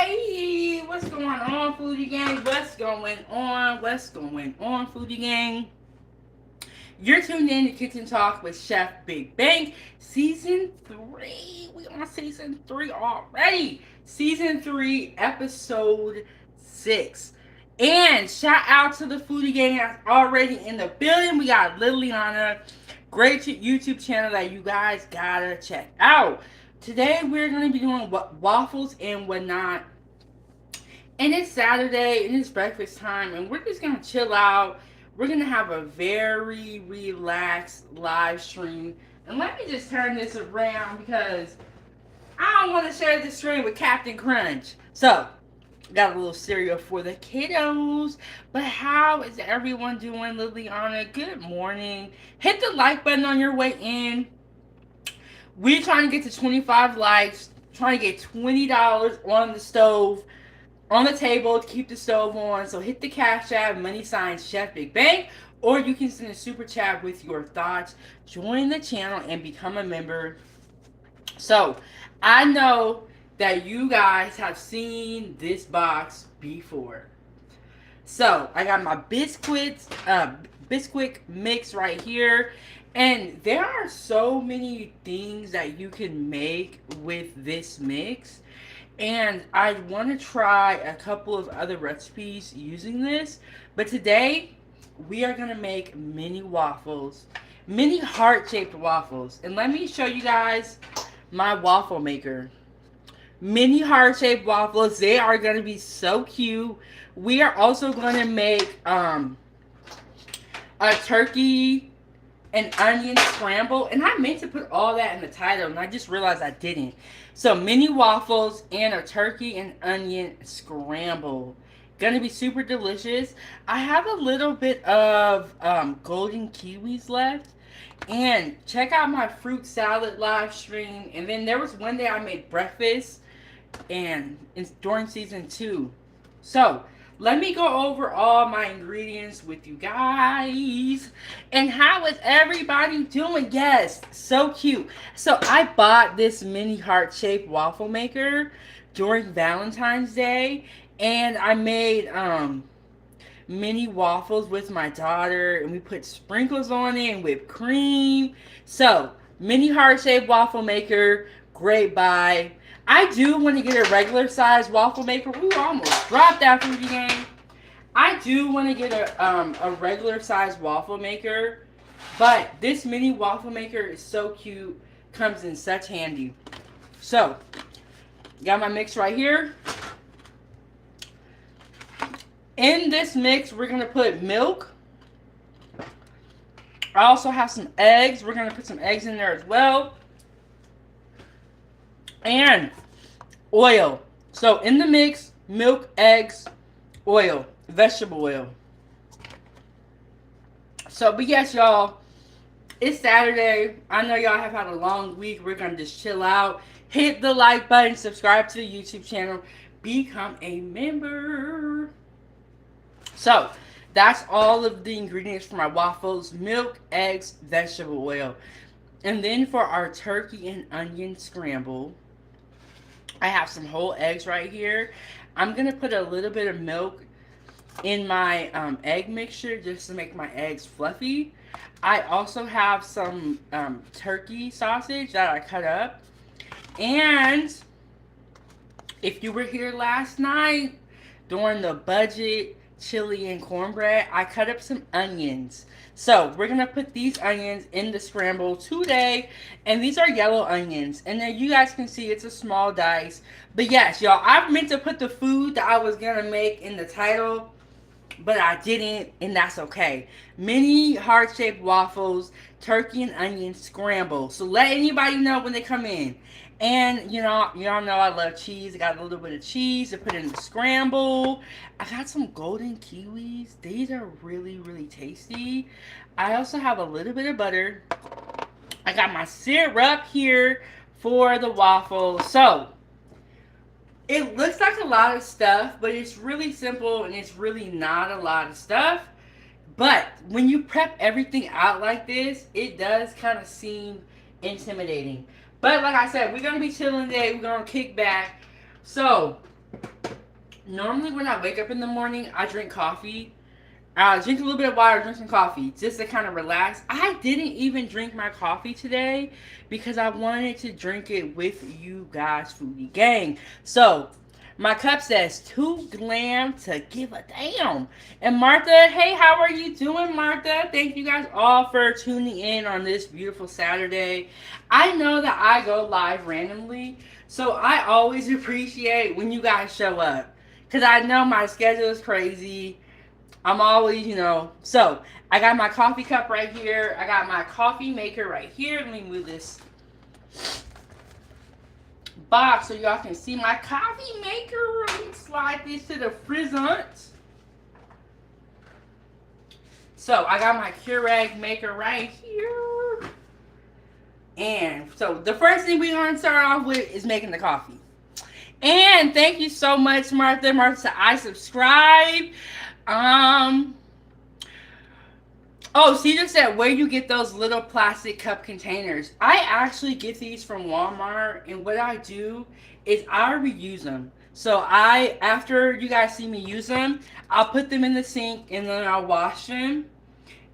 Hey, what's going on, Foodie Gang? What's going on? What's going on, Foodie Gang? You're tuned in to Kitchen Talk with Chef Big Bang, Season 3. We on Season 3 already. Season 3, Episode 6. And shout out to the Foodie Gang that's already in the building. We got Liliana, great YouTube channel that you guys gotta check out. Today we're going to be doing waffles and whatnot. And it's Saturday and it's breakfast time and we're just going to chill out. We're going to have a very relaxed live stream. And let me just turn this around because I don't want to share this stream with Captain Crunch. So, got a little cereal for the kiddos. But how is everyone doing, Liliana? Good morning. Hit the like button on your way in. We're trying to get to 25 likes, trying to get $20 on the stove, on the table to keep the stove on. So hit the Cash App, money sign Chef Big Bang, or you can send a super chat with your thoughts. Join the channel and become a member. So I know that you guys have seen this box before. So I got my Bisquick mix right here. And there are so many things that you can make with this mix. And I want to try a couple of other recipes using this. But today, we are going to make mini waffles. Mini heart-shaped waffles. And let me show you guys my waffle maker. Mini heart-shaped waffles. They are going to be so cute. We are also going to make a turkey and onion scramble, and I meant to put all that in the title and I just realized I didn't. So mini waffles and a turkey and onion scramble, gonna be super delicious. I have a little bit of golden kiwis left, and check out my fruit salad live stream. And then there was one day I made breakfast and during season 2. So let me go over all my ingredients with you guys. And how is everybody doing? Yes, so cute. So I bought this mini heart-shaped waffle maker during Valentine's Day. And I made mini waffles with my daughter. And we put sprinkles on it and whipped cream. So, mini heart-shaped waffle maker, great buy. I do want to get a regular size waffle maker. Ooh, I almost dropped that Foodie Gang. I do want to get a regular size waffle maker, but this mini waffle maker is so cute. Comes in such handy. So, got my mix right here. In this mix, we're going to put milk. I also have some eggs. We're going to put some eggs in there as well. And oil. So in the mix, milk, eggs, oil, vegetable oil. So, but yes, y'all, it's Saturday. I know y'all have had a long week. We're going to just chill out. Hit the like button, subscribe to the YouTube channel, become a member. So, that's all of the ingredients for my waffles: milk, eggs, vegetable oil. And then for our turkey and onion scramble, I have some whole eggs right here. I'm going to put a little bit of milk in my egg mixture just to make my eggs fluffy. I also have some turkey sausage that I cut up. And if you were here last night during the budget chili and cornbread, I cut up some onions. So we're going to put these onions in the scramble today. And these are yellow onions. And then you guys can see it's a small dice. But yes, y'all, I meant to put the food that I was going to make in the title, but I didn't, and that's okay. Mini heart-shaped waffles, turkey and onion scramble. So let anybody know when they come in. And, you know, y'all know I love cheese. I got a little bit of cheese to put in the scramble. I got some golden kiwis. These are really tasty. I also have a little bit of butter. I got my syrup here for the waffles. So, it looks like a lot of stuff, but it's really simple and it's really not a lot of stuff. But when you prep everything out like this, it does kind of seem intimidating. But like I said, we're going to be chilling today. We're going to kick back. So, Normally when I wake up in the morning, I drink coffee. Drink a little bit of water, drink some coffee, just to kind of relax. I didn't even drink my coffee today because I wanted to drink it with you guys, Foodie Gang. So, my cup says too glam to give a damn. And Martha, hey, how are you doing, Martha? Thank you guys all for tuning in on this beautiful Saturday. I know that I go live randomly, so I always appreciate when you guys show up. Because I know my schedule is crazy. I'm always, So, I got my coffee cup right here. I got my coffee maker right here. Let me move this box so y'all can see my coffee maker. Let me slide this to the front. So, I got my Keurig maker right here. And so, the first thing we're going to start off with is making the coffee. And thank you so much, Martha. Martha said, I subscribe. Oh, Cedar said, where you get those little plastic cup containers? I actually get these from Walmart, and what I do is I reuse them. So after you guys see me use them, I'll put them in the sink, and then I'll wash them.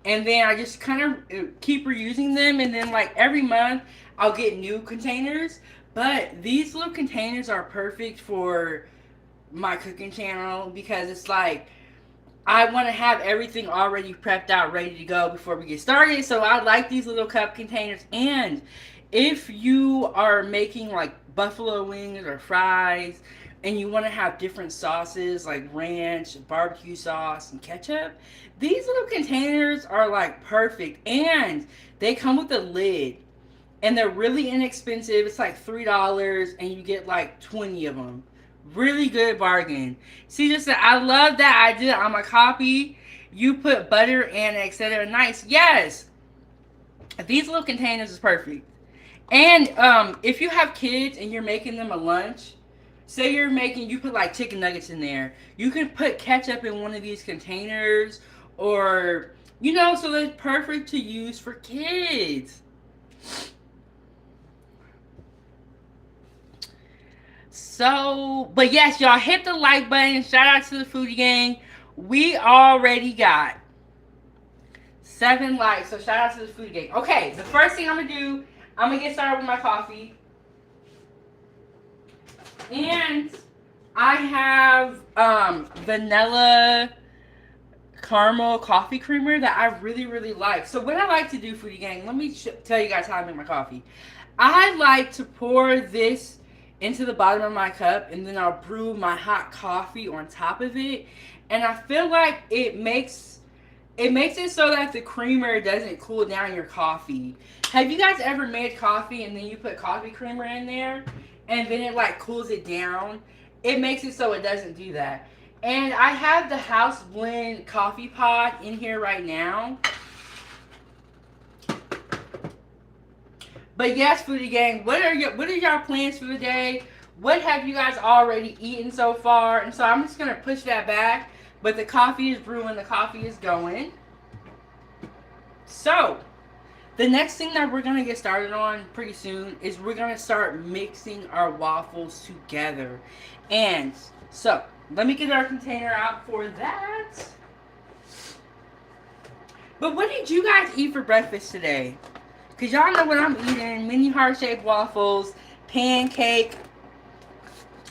And then I just kind of keep reusing them, and then like every month, I'll get new containers. But these little containers are perfect for my cooking channel because it's like, I want to have everything already prepped out, ready to go before we get started. So I like these little cup containers. And if you are making like buffalo wings or fries and you want to have different sauces like ranch, barbecue sauce, and ketchup, these little containers are like perfect. And they come with a lid. And they're really inexpensive. It's like $3 and you get like 20 of them. Really good bargain. See, just said, I love that idea on my coffee. You put butter and etc. Nice. Yes. These little containers is perfect. And if you have kids and you're making them a lunch, say you put like chicken nuggets in there. You can put ketchup in one of these containers or, so they're perfect to use for kids. So, but yes, y'all hit the like button. Shout out to the Foodie Gang. We already got 7 likes. So shout out to the Foodie Gang. Okay, the first thing I'm going to do, I'm going to get started with my coffee. And I have vanilla caramel coffee creamer that I really, really like. So what I like to do, Foodie Gang, let me tell you guys how I make my coffee. I like to pour this into the bottom of my cup, and then I'll brew my hot coffee on top of it. And I feel like it makes it so that the creamer doesn't cool down your coffee. Have you guys ever made coffee and then you put coffee creamer in there and then it like cools it down? It makes it so it doesn't do that. And I have the house blend coffee pot in here right now. But yes, Foodie Gang, what are y'all plans for the day? What have you guys already eaten so far? And so I'm just going to push that back. But the coffee is brewing. The coffee is going. So, the next thing that we're going to get started on pretty soon is we're going to start mixing our waffles together. And so, let me get our container out for that. But what did you guys eat for breakfast today? Because y'all know what I'm eating. Mini heart-shaped waffles, pancake.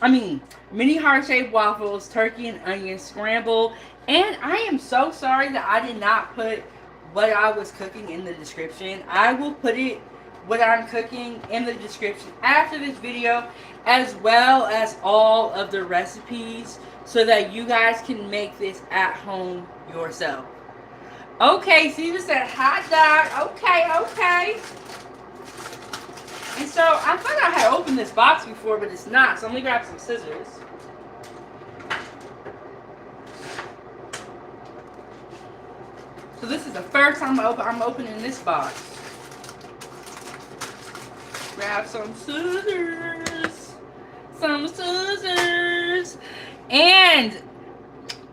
Mini heart-shaped waffles, turkey and onion scramble. And I am so sorry that I did not put what I was cooking in the description. I will put what I'm cooking in the description after this video, as well as all of the recipes, so that you guys can make this at home yourself. Okay, Caesar said hot dog. Okay. And so I thought I had opened this box before, but it's not. So let me grab some scissors. So this is the first time I'm opening this box. Grab some scissors. And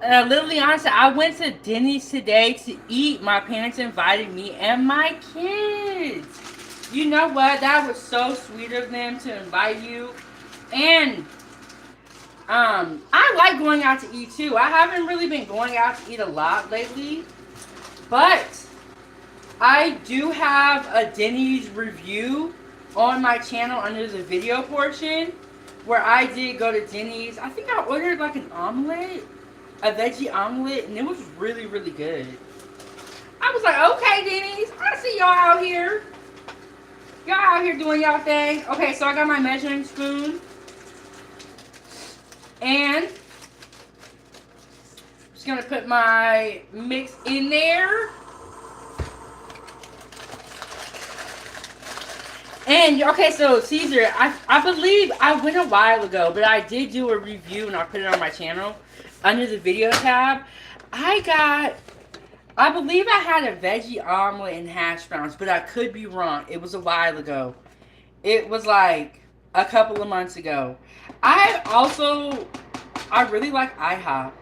Liliana said, I went to Denny's today to eat. My parents invited me and my kids. You know what? That was so sweet of them to invite you. And I like going out to eat too. I haven't really been going out to eat a lot lately, but I do have a Denny's review on my channel under the video portion where I did go to Denny's. I think I ordered like an omelet, a veggie omelet, and it was really, really good. I was like, okay, Denny's, I see y'all out here. Y'all out here doing y'all thing. Okay, so I got my measuring spoon. And I'm just going to put my mix in there. And, okay, so Caesar, I believe I went a while ago, but I did do a review and I put it on my channel under the video tab. I believe I had a veggie omelet and hash browns, but I could be wrong. It was a while ago. It was like a couple of months ago. I really like IHOP.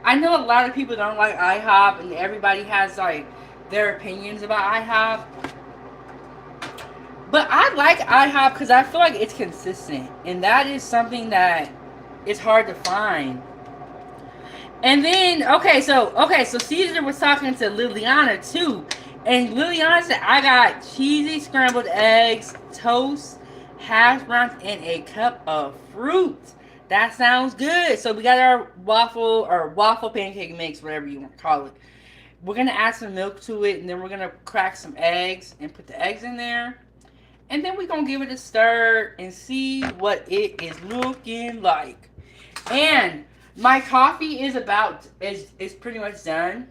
I know a lot of people don't like IHOP, and everybody has like their opinions about IHOP. But I like IHOP because I feel like it's consistent, and that is something that is hard to find. And then, okay, so Caesar was talking to Liliana too, and Liliana said, I got cheesy scrambled eggs, toast, hash browns, and a cup of fruit. That sounds good. So we got our waffle pancake mix, whatever you want to call it. We're going to add some milk to it, and then we're going to crack some eggs and put the eggs in there. And then we're going to give it a stir and see what it is looking like. And my coffee is pretty much done.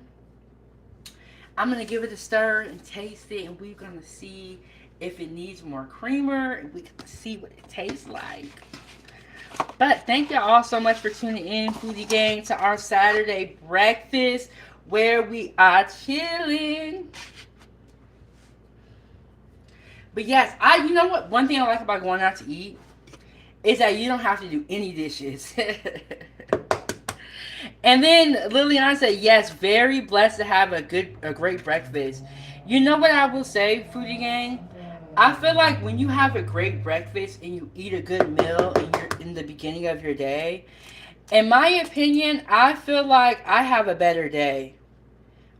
I'm going to give it a stir and taste it, and we're going to see if it needs more creamer, and we can see what it tastes like. But thank you all so much for tuning in, Foodie Gang, to our Saturday breakfast where we are chilling. But yes, you know what? One thing I like about going out to eat is that you don't have to do any dishes. And then Liliana said, yes, very blessed to have a great breakfast. You know what I will say, Foodie Gang? I feel like when you have a great breakfast and you eat a good meal and you're in the beginning of your day, in my opinion, I feel like I have a better day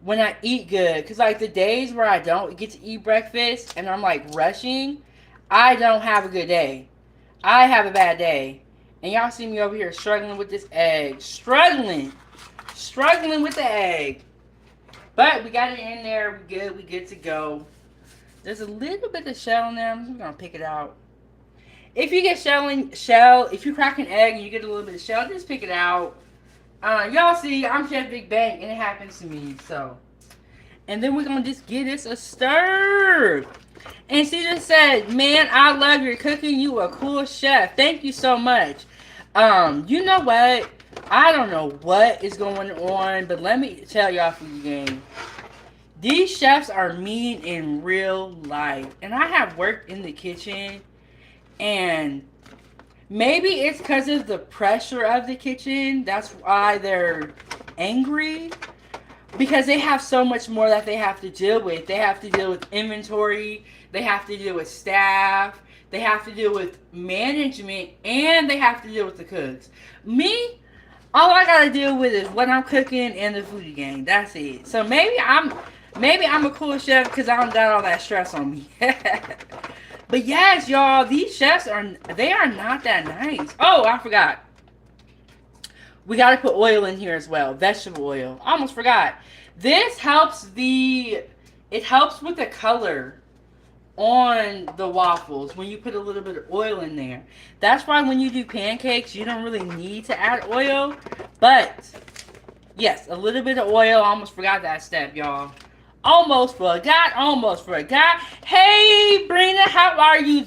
when I eat good. Because like the days where I don't get to eat breakfast and I'm like rushing, I don't have a good day. I have a bad day. And y'all see me over here struggling with this egg. Struggling with the egg. But we got it in there. We good to go. There's a little bit of shell in there. I'm just going to pick it out. If you get if you crack an egg and you get a little bit of shell, just pick it out. Y'all see, I'm Chef Big Bang, and it happens to me, so. And then we're going to just give this a stir. And she just said, man, I love your cooking. You a cool chef. Thank you so much. You know what? I don't know what is going on, but let me tell y'all for the game. These chefs are mean in real life. And I have worked in the kitchen, and maybe it's because of the pressure of the kitchen. That's why they're angry. Because they have so much more that they have to deal with. They have to deal with inventory. They have to deal with staff. They have to deal with management. And they have to deal with the cooks. Me, all I got to deal with is what I'm cooking and the Foodie Gang. That's it. So maybe I'm a cool chef because I don't got all that stress on me. But yes, y'all, these chefs are not that nice. Oh, I forgot. We got to put oil in here as well. Vegetable oil. Almost forgot. This helps with the color on the waffles when you put a little bit of oil in there. That's why when you do pancakes, you don't really need to add oil. But, yes, a little bit of oil. Almost forgot that step, y'all. Almost forgot. Hey, Brina, how are you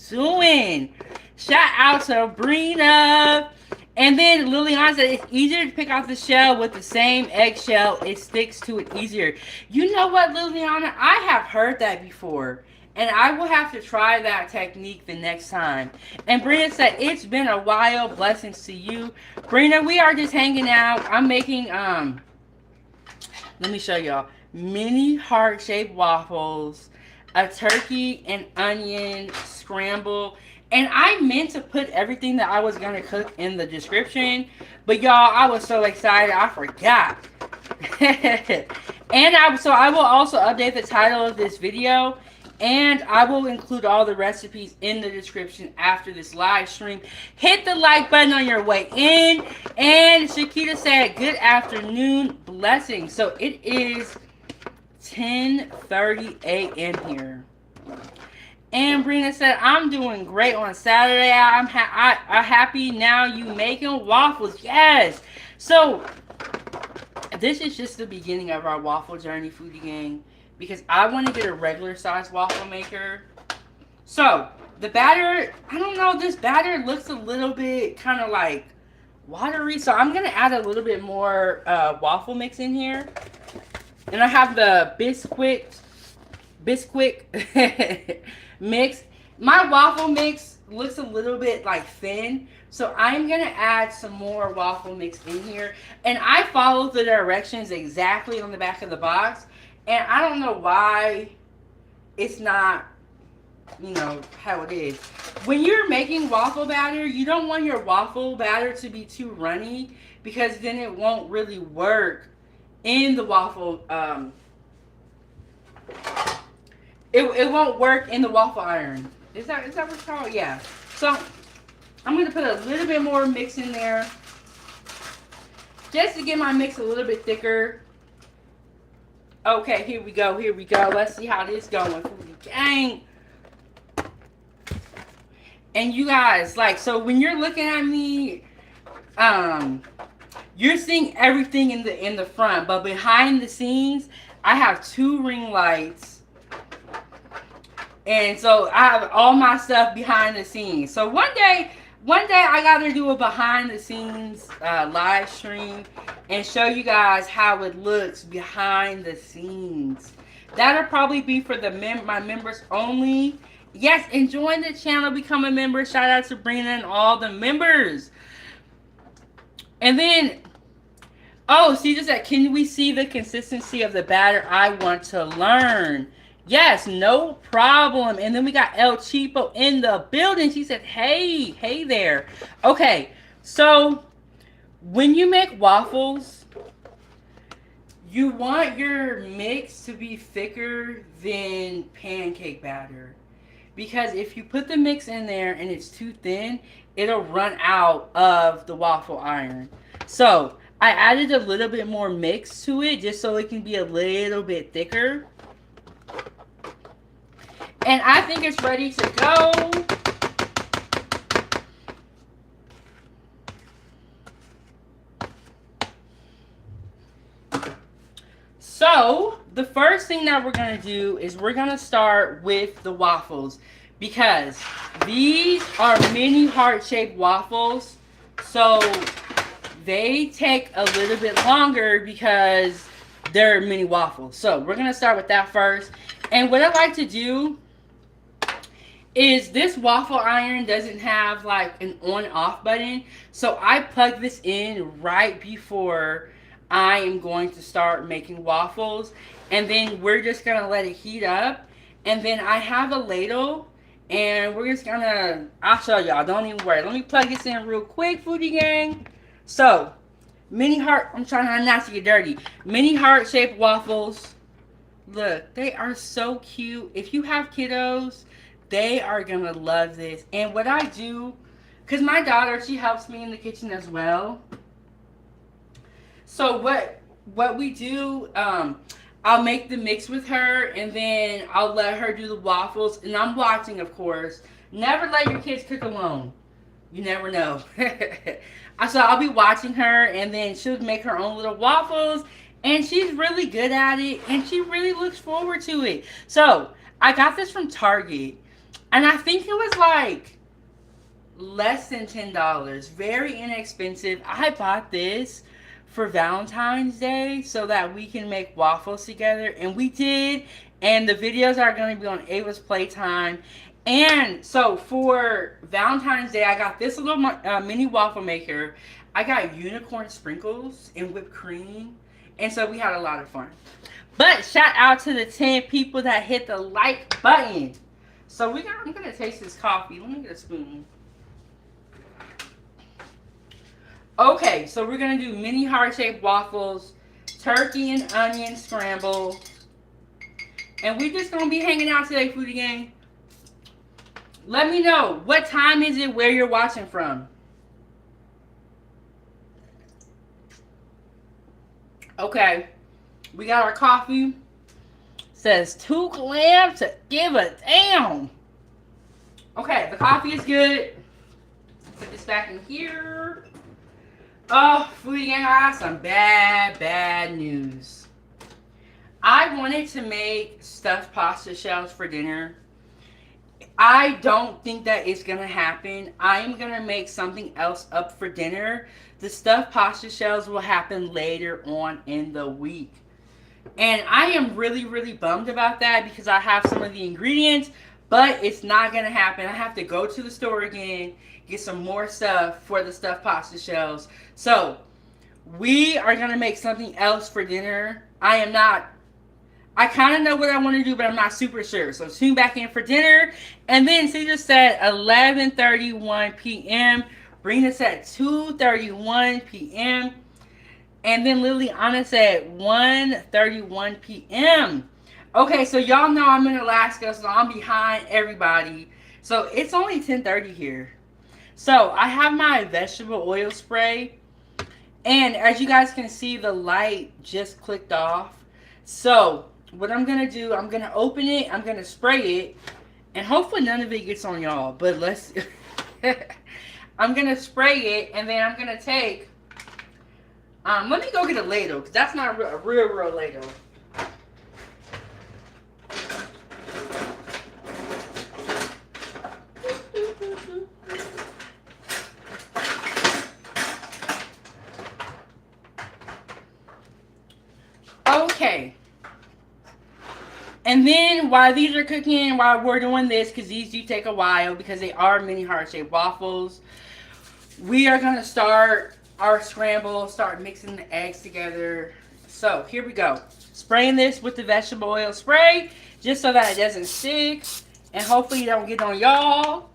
doing? Shout out to Brina. And then Liliana said it's easier to pick off the shell with the same eggshell. It sticks to it easier. You know what, Liliana? I have heard that before. And I will have to try that technique the next time. And Brina said, it's been a while. Blessings to you. Brina, we are just hanging out. I'm making, let me show y'all. Mini heart-shaped waffles. A turkey and onion scramble. And I meant to put everything that I was going to cook in the description. But y'all, I was so excited, I forgot. So I will also update the title of this video. And I will include all the recipes in the description after this live stream. Hit the like button on your way in. And Shakita said, good afternoon, blessings. So it is 10:30 a.m. here. And Brina said, I'm doing great on Saturday. I'm happy now you making waffles. Yes. So this is just the beginning of our waffle journey, Foodie Gang, because I want to get a regular size waffle maker. So the batter, I don't know, this batter looks a little bit kind of like watery. So I'm going to add a little bit more waffle mix in here. And I have the Bisquick mix. My waffle mix looks a little bit like thin, so I'm gonna add some more waffle mix in here. And I followed the directions exactly on the back of the box, and I don't know why it's not, you know, how it is. When you're making waffle batter, you don't want your waffle batter to be too runny, because then it won't really work in the waffle it won't work in the waffle iron. Is that what it's called? Yeah. So I'm going to put a little bit more mix in there just to get my mix a little bit thicker. Okay, here we go. Here we go. Let's see how this going. Dang. And you guys, like, so when you're looking at me, you're seeing everything in the front, but behind the scenes, I have 2 ring lights. And so I have all my stuff behind the scenes. So one day I gotta do a behind the scenes live stream and show you guys how it looks behind the scenes. That'll probably be for the my members only. Yes, and join the channel, become a member. Shout out to Brina and all the members. And then, oh, see, just that, can we see the consistency of the batter? I want to learn. Yes, no problem. And then we got El Cheapo in the building. She said, hey there. Okay, so when you make waffles, you want your mix to be thicker than pancake batter. Because if you put the mix in there and it's too thin, it'll run out of the waffle iron. So I added a little bit more mix to it just so it can be a little bit thicker. And I think it's ready to go. So the first thing that we're going to do is we're going to start with the waffles, because these are mini heart-shaped waffles. So they take a little bit longer because they're mini waffles. So we're going to start with that first. And what I like to do is this waffle iron doesn't have like an on-off button. So I plug this in right before I am going to start making waffles. And then we're just going to let it heat up. And then I have a ladle. And we're just going to, I'll show y'all. Don't even worry. Let me plug this in real quick, Foodie Gang. So, mini heart, I'm trying not to get dirty. Mini heart-shaped waffles. Look, they are so cute. If you have kiddos, they are going to love this. And what I do, because my daughter, she helps me in the kitchen as well. So what we do, I'll make the mix with her, and then I'll let her do the waffles. And I'm watching, of course. Never let your kids cook alone. You never know. So I'll be watching her, and then she'll make her own little waffles. And she's really good at it, and she really looks forward to it. So I got this from Target. And I think it was like less than $10. Very inexpensive. I bought this for Valentine's Day so that we can make waffles together. And we did. And the videos are going to be on Ava's Playtime. And so for Valentine's Day, I got this little mini waffle maker. I got unicorn sprinkles and whipped cream. And so we had a lot of fun. But shout out to the 10 people that hit the like button. So I'm gonna taste this coffee. Let me get a spoon. Okay, so we're gonna do mini heart-shaped waffles, turkey and onion scramble, and we're just gonna be hanging out today, Foodie Gang. Let me know, what time is it where you're watching from? Okay, we got our coffee. Says two clams to give a damn. Okay, the coffee is good. Put this back in here. Oh, Foodie Gang, I have some bad news. I wanted to make stuffed pasta shells for dinner. I don't think that it's going to happen. I am going to make something else up for dinner. The stuffed pasta shells will happen later on in the week. And I am really bummed about that because I have some of the ingredients, but it's not going to happen. I have to go to the store again, get some more stuff for the stuffed pasta shells. So, we are going to make something else for dinner. I kind of know what I want to do, but I'm not super sure. So, tune back in for dinner. And then, Caesar said 11:31 p.m. Bring us at 2:31 p.m. And then Liliana said 1:31 p.m. Okay, so y'all know I'm in Alaska, so I'm behind everybody. So it's only 10:30 here. So I have my vegetable oil spray. And as you guys can see, the light just clicked off. So what I'm going to do, I'm going to open it, I'm going to spray it. And hopefully none of it gets on y'all. But let's... I'm going to spray it, and then I'm going to take... let me go get a ladle, because that's not a real ladle. Okay. And then while these are cooking, while we're doing this, because these do take a while, because they are mini heart-shaped waffles, we are going to start our scramble, start mixing the eggs together. So here we go. Spraying this with the vegetable oil spray just so that it doesn't stick, and hopefully it don't get on y'all.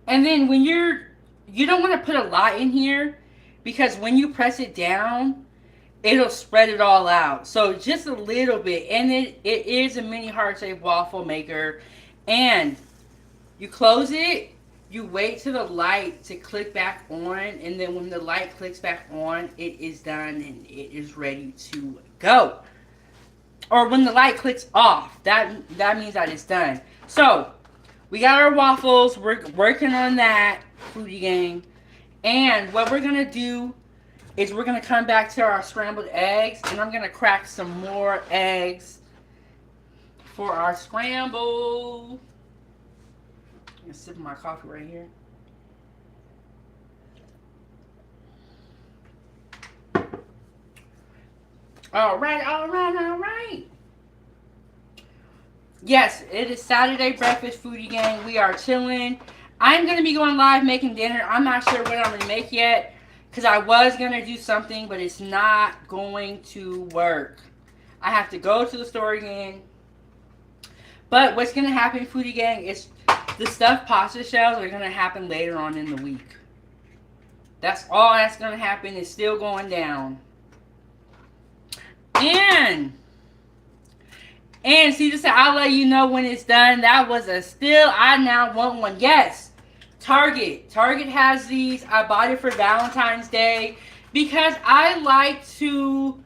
And then when you don't want to put a lot in here, because when you press it down, it'll spread it all out. So just a little bit. And it is a mini heart-shaped waffle maker. And you close it, you wait till the light to click back on, and then when the light clicks back on, it is done and it is ready to go. Or when the light clicks off, that means that it's done. So we got our waffles. We're working on that, Foodie Gang. And what we're gonna do is we're gonna come back to our scrambled eggs, and I'm gonna crack some more eggs for our scramble. I'm gonna sip my coffee right here. All right. Yes, it is Saturday breakfast, Foodie Gang. We are chilling. I'm going to be going live making dinner. I'm not sure what I'm going to make yet, because I was going to do something, but it's not going to work. I have to go to the store again. But what's going to happen, Foodie Gang, is the stuffed pasta shells are going to happen later on in the week. That's all that's going to happen. It's still going down. And see, just said, I'll let you know when it's done. That was a steal. I now want one. Yes. Target has these. I bought it for Valentine's Day because I like to,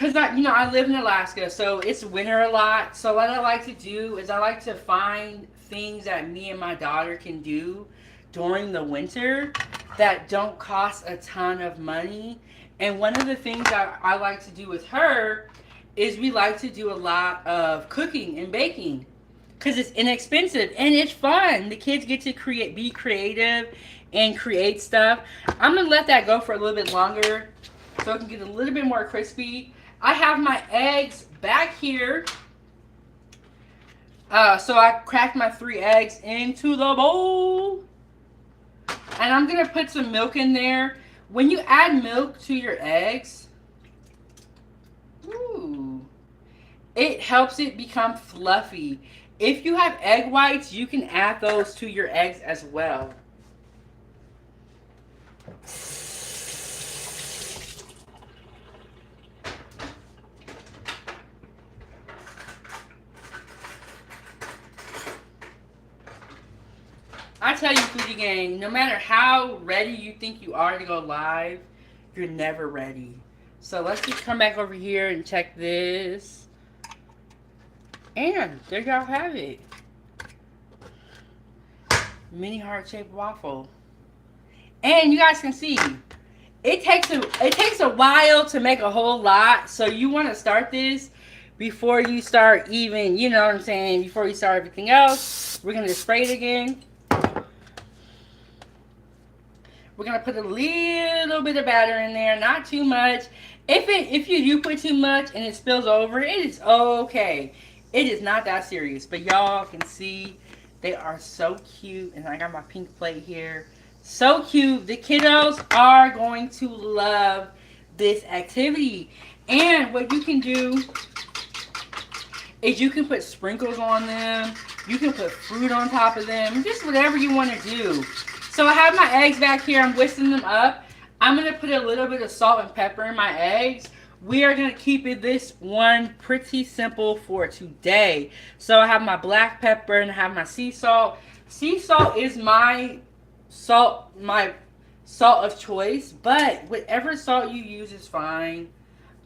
I live in Alaska, so it's winter a lot. So what I like to do is I like to find things that me and my daughter can do during the winter that don't cost a ton of money. And one of the things that I like to do with her is we like to do a lot of cooking and baking. Because it's inexpensive and it's fun. The kids get to be creative and create stuff. I'm going to let that go for a little bit longer so it can get a little bit more crispy. I have my eggs back here. So I cracked my 3 eggs into the bowl. And I'm going to put some milk in there. When you add milk to your eggs, It helps it become fluffy. If you have egg whites, you can add those to your eggs as well. I tell you, Foodie Gang, no matter how ready you think you are to go live, you're never ready. So let's just come back over here and check this. And there y'all have it. Mini heart-shaped waffle. And you guys can see, it takes a while to make a whole lot. So you want to start this before you start even, you know what I'm saying, before you start everything else. We're going to spray it again. We're going to put a little bit of batter in there, not too much. If you do put too much and it spills over, it is okay. It is not that serious. But y'all can see they are so cute. And I got my pink plate here. So cute. The kiddos are going to love this activity. And what you can do is you can put sprinkles on them. You can put fruit on top of them. Just whatever you want to do. So I have my eggs back here. I'm whisking them up. I'm going to put a little bit of salt and pepper in my eggs. We are going to keep it this one pretty simple for today. So I have my black pepper and I have my sea salt. Sea salt is my salt of choice, but whatever salt you use is fine.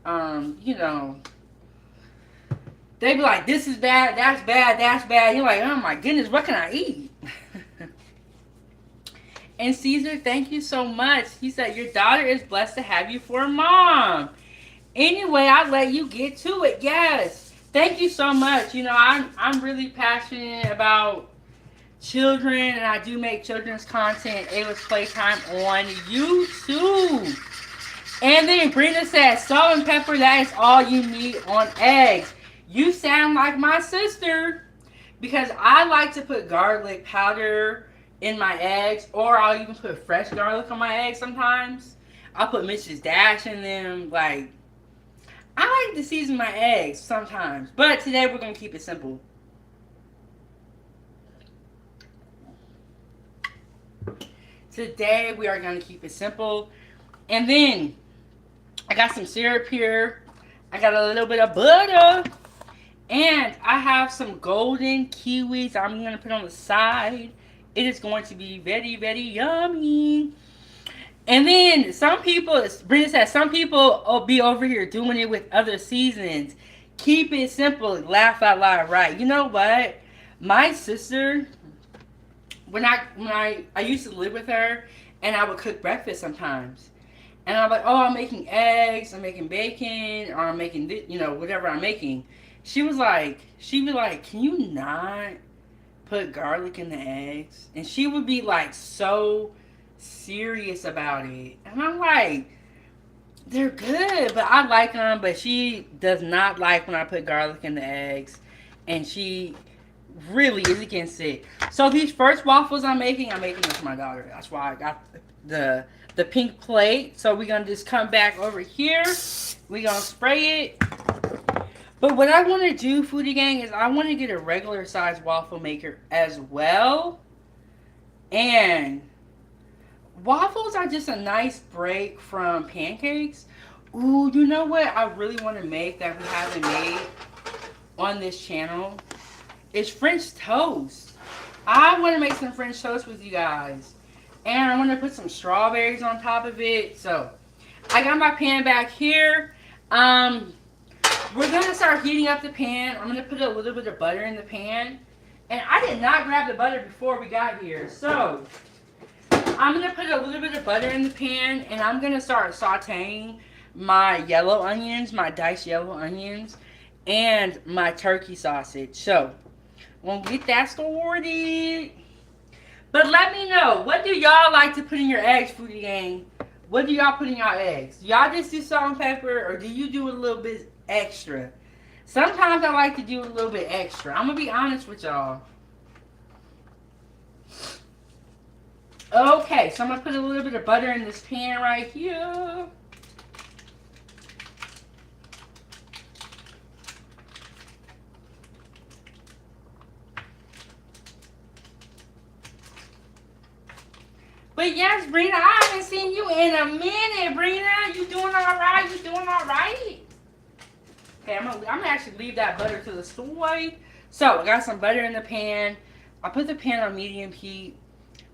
You know, they be like, this is bad, that's bad, that's bad. You're like, oh my goodness, what can I eat? And Caesar, thank you so much. He said, your daughter is blessed to have you for a mom. Anyway, I'll let you get to it. Yes. Thank you so much. You know, I'm really passionate about children, and I do make children's content. Ayla's Playtime on YouTube. And then Brenda said, salt and pepper, that is all you need on eggs. You sound like my sister, because I like to put garlic powder in my eggs, or I'll even put fresh garlic on my eggs sometimes. I'll put Mrs. Dash in them. Like, I like to season my eggs sometimes, but today we're going to keep it simple. Today we are going to keep it simple. And then I got some syrup here. I got a little bit of butter. And I have some golden kiwis I'm going to put on the side. It is going to be very, very yummy. And then some people, Brenda said, some people will be over here doing it with other seasons. Keep it simple. Laugh out loud, right? You know what? My sister, when I used to live with her, and I would cook breakfast sometimes. And I'm like, oh, I'm making eggs, I'm making bacon, or I'm making, you know, whatever I'm making. She'd be like, can you not put garlic in the eggs? And she would be like so serious about it. And I'm like, they're good, but I like them. But she does not like when I put garlic in the eggs. And she really is against it. So these first waffles I'm making them for my daughter. That's why I got the pink plate. So we're going to just come back over here. We're going to spray it. But what I want to do, Foodie Gang, is I want to get a regular size waffle maker as well. And waffles are just a nice break from pancakes. Ooh, you know what I really want to make that we haven't made on this channel? Is French toast. I want to make some French toast with you guys. And I want to put some strawberries on top of it. So, I got my pan back here. We're going to start heating up the pan. I'm going to put a little bit of butter in the pan. And I did not grab the butter before we got here. So, I'm going to put a little bit of butter in the pan. And I'm going to start sauteing my yellow onions, my diced yellow onions, and my turkey sausage. So, we'll get that started. But let me know, what do y'all like to put in your eggs, Foodie Gang? What do y'all put in y'all eggs? Do y'all just do salt and pepper, or do you do a little bit extra? Sometimes I like to do a little bit extra. I'm going to be honest with y'all. Okay, so I'm going to put a little bit of butter in this pan right here. But yes, Brina, I haven't seen you in a minute, Brina. You doing all right? You doing all right? Okay, I'm gonna actually leave that butter to the side. So I got some butter in the pan. I put the pan on medium heat.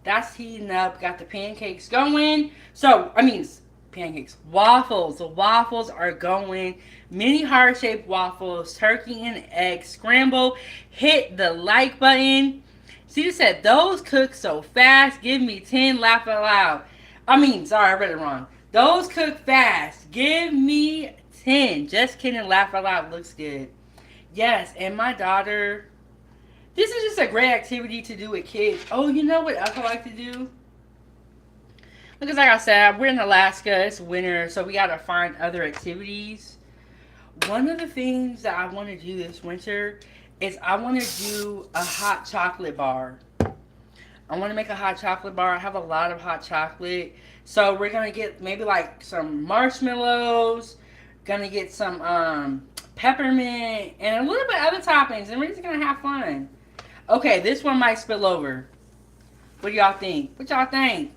That's heating up. Got the pancakes going. So I mean pancakes, waffles. The waffles are going. Mini heart-shaped waffles, turkey and egg scramble. Hit the like button. See, you said those cook so fast. Give me 10. Laugh out loud. Sorry, I read it wrong. Those cook fast. Give me 10. Just kidding. Laugh out loud. Looks good. Yes, and my daughter. This is just a great activity to do with kids. Oh, you know what else I like to do? Because like I said, we're in Alaska. It's winter, so we got to find other activities. One of the things that I want to do this winter is I want to do a hot chocolate bar. I want to make a hot chocolate bar. I have a lot of hot chocolate. So we're going to get maybe like some marshmallows. Going to get some peppermint and a little bit of other toppings. And we're just going to have fun. Okay, this one might spill over. What do y'all think? What y'all think?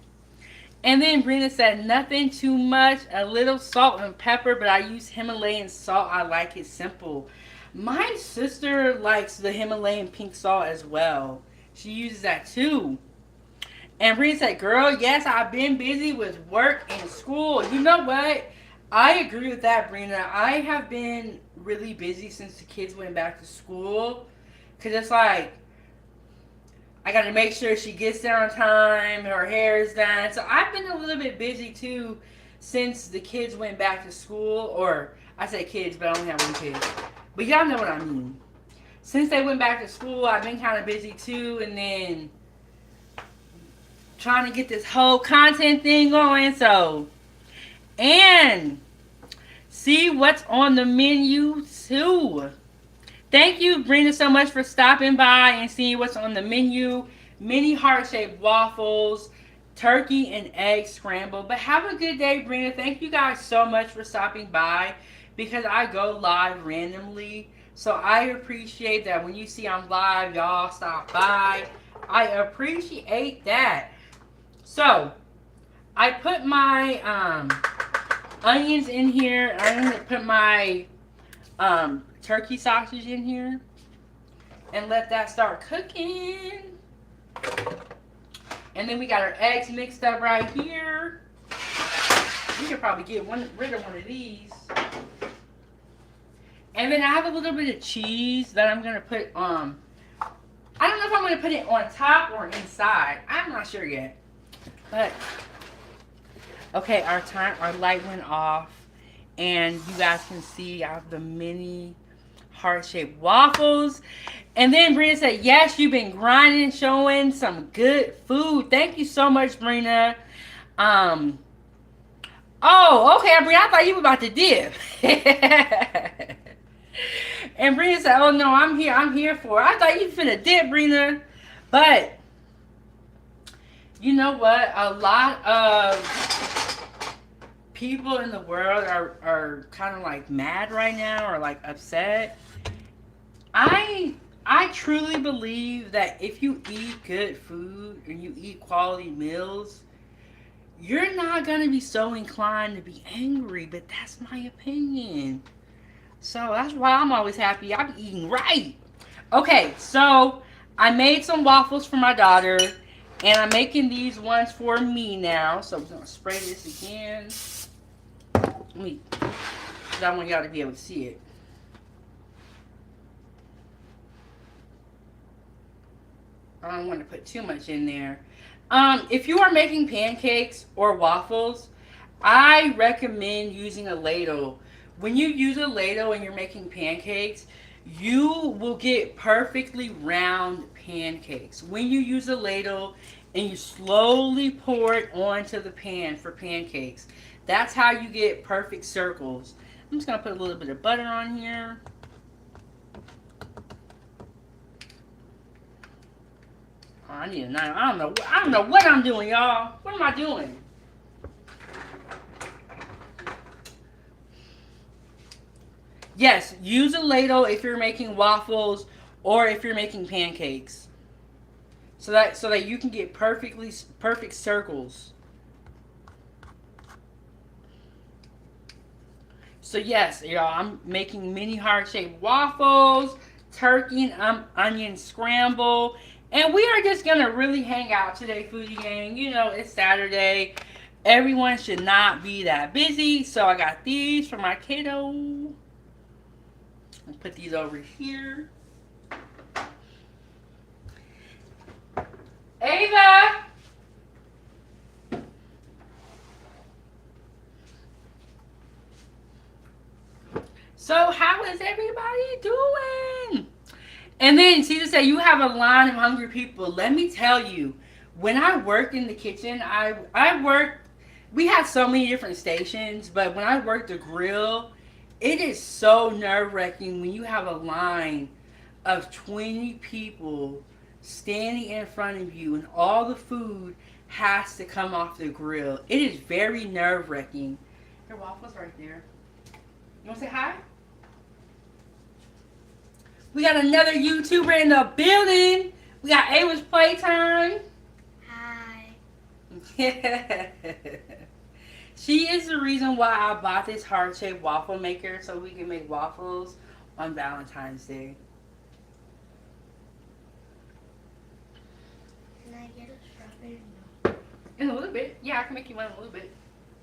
And then Brina said, nothing too much, a little salt and pepper, but I use Himalayan salt. I like it simple. My sister likes the Himalayan pink salt as well. She uses that too. And Brina said, girl, yes, I've been busy with work and school. You know what? I agree with that, Brina. I have been really busy since the kids went back to school. Because it's like, I got to make sure she gets there on time, her hair is done. So I've been a little bit busy too since the kids went back to school. Or I say kids, but I only have one kid. But y'all know what I mean. Since they went back to school, I've been kind of busy too. And then trying to get this whole content thing going. So, and see what's on the menu too. Thank you, Brina, so much for stopping by and seeing what's on the menu. Mini heart-shaped waffles, turkey and egg scramble. But have a good day, Brina. Thank you guys so much for stopping by because I go live randomly. So I appreciate that when you see I'm live, y'all stop by. I appreciate that. So I put my onions in here. I'm going to put my turkey sausage in here and let that start cooking. And then we got our eggs mixed up right here. We could probably get rid of one of these. And then I have a little bit of cheese that I'm gonna put I don't know if I'm gonna put it on top or inside. I'm not sure yet. But okay, our light went off, and you guys can see I have the mini heart-shaped waffles. And then Brina said, yes, you've been grinding, showing some good food. Thank you so much, Brina. Oh, okay, Brina, I thought you were about to dip. And Brina said, oh no, I'm here for it. I thought you were finna dip, Brina. But you know what? A lot of people in the world are kind of like mad right now or like upset. I truly believe that if you eat good food and you eat quality meals, you're not going to be so inclined to be angry, but that's my opinion. So that's why I'm always happy I'm eating right. Okay, so I made some waffles for my daughter, and I'm making these ones for me now. So I'm going to spray this again. I want y'all to be able to see it. I don't want to put too much in there. If you are making pancakes or waffles, I recommend using a ladle. When you use a ladle and you're making pancakes, you will get perfectly round pancakes. When you use a ladle and you slowly pour it onto the pan for pancakes, that's how you get perfect circles. I'm just going to put a little bit of butter on here. Oh, I need a knife. I don't know what I'm doing, y'all. What am I doing? Yes, use a ladle if you're making waffles or if you're making pancakes. so that you can get perfect circles. So yes, y'all, I'm making mini heart-shaped waffles, turkey and onion scramble, and we are just gonna really hang out today, foodie gang. You know, it's Saturday. Everyone should not be that busy, so I got these for my kiddo. I'll put these over here. Ava! So how is everybody doing? And then Caesar said, you have a line of hungry people. Let me tell you, when I worked in the kitchen, I worked, we had so many different stations, but when I worked the grill, it is so nerve-wracking when you have a line of 20 people standing in front of you and all the food has to come off the grill. It is very nerve-wracking. Your waffles right there. You want to say hi? We got another YouTuber in the building. We got Ava's Playtime. Hi. She is the reason why I bought this heart-shaped waffle maker so we can make waffles on Valentine's Day. Can I get a strawberry milk? In a little bit. Yeah, I can make you one in a little bit.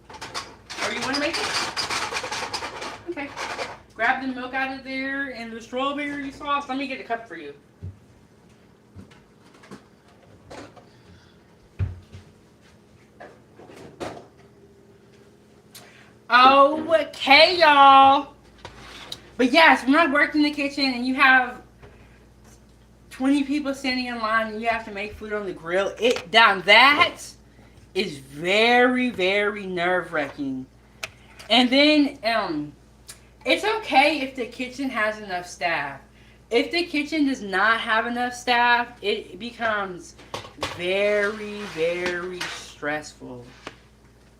Or you want to make it? Okay. Grab the milk out of there and the strawberry sauce. Let me get a cup for you. Okay, y'all. But yes, when I worked in the kitchen and you have 20 people standing in line and you have to make food on the grill, that is very, very nerve-wracking. And then, it's okay if the kitchen has enough staff. If the kitchen does not have enough staff, it becomes very, very stressful.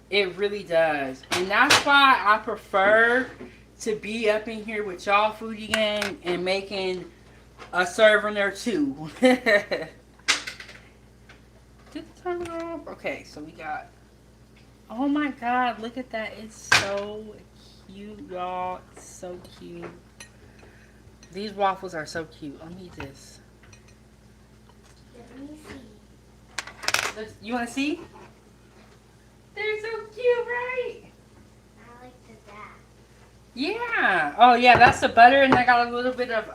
It really does. And that's why I prefer to be up in here with y'all, foodie gang, and making a serving or two. Did it turn it off? Okay, so we got... Oh my god, look at that. It's so cute, y'all. It's so cute. These waffles are so cute. Let me eat this. Let me see. You want to see? They're so cute, right? I like that. Yeah. Oh, yeah, that's the butter, and I got a little bit of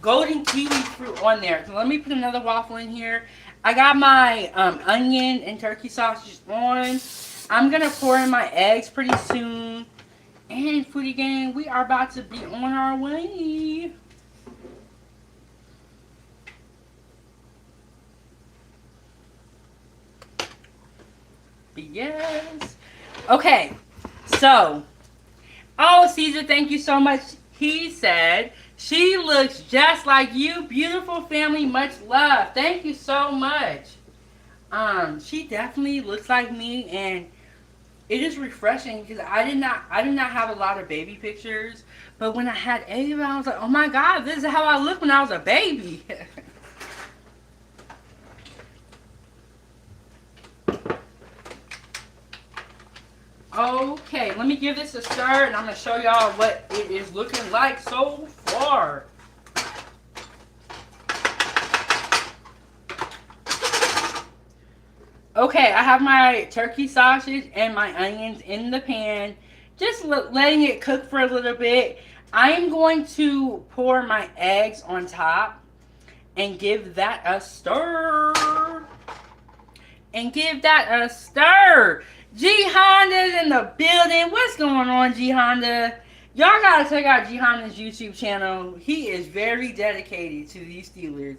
golden kiwi fruit on there. So let me put another waffle in here. I got my onion and turkey sausage on. I'm going to pour in my eggs pretty soon. And, foodie gang, we are about to be on our way. Yes. Okay. So, oh, Caesar, thank you so much. He said, she looks just like you. Beautiful family. Much love. Thank you so much. She definitely looks like me, and it is refreshing because I did not have a lot of baby pictures, but when I had Ava, I was like, oh my god, this is how I looked when I was a baby. Okay, let me give this a stir, and I'm going to show y'all what it is looking like so far. Okay, I have my turkey sausage and my onions in the pan, just letting it cook for a little bit. I'm going to pour my eggs on top and give that a stir. G Honda's in the building. What's going on, G Honda? Y'all gotta check out G Honda's YouTube channel. He is very dedicated to these Steelers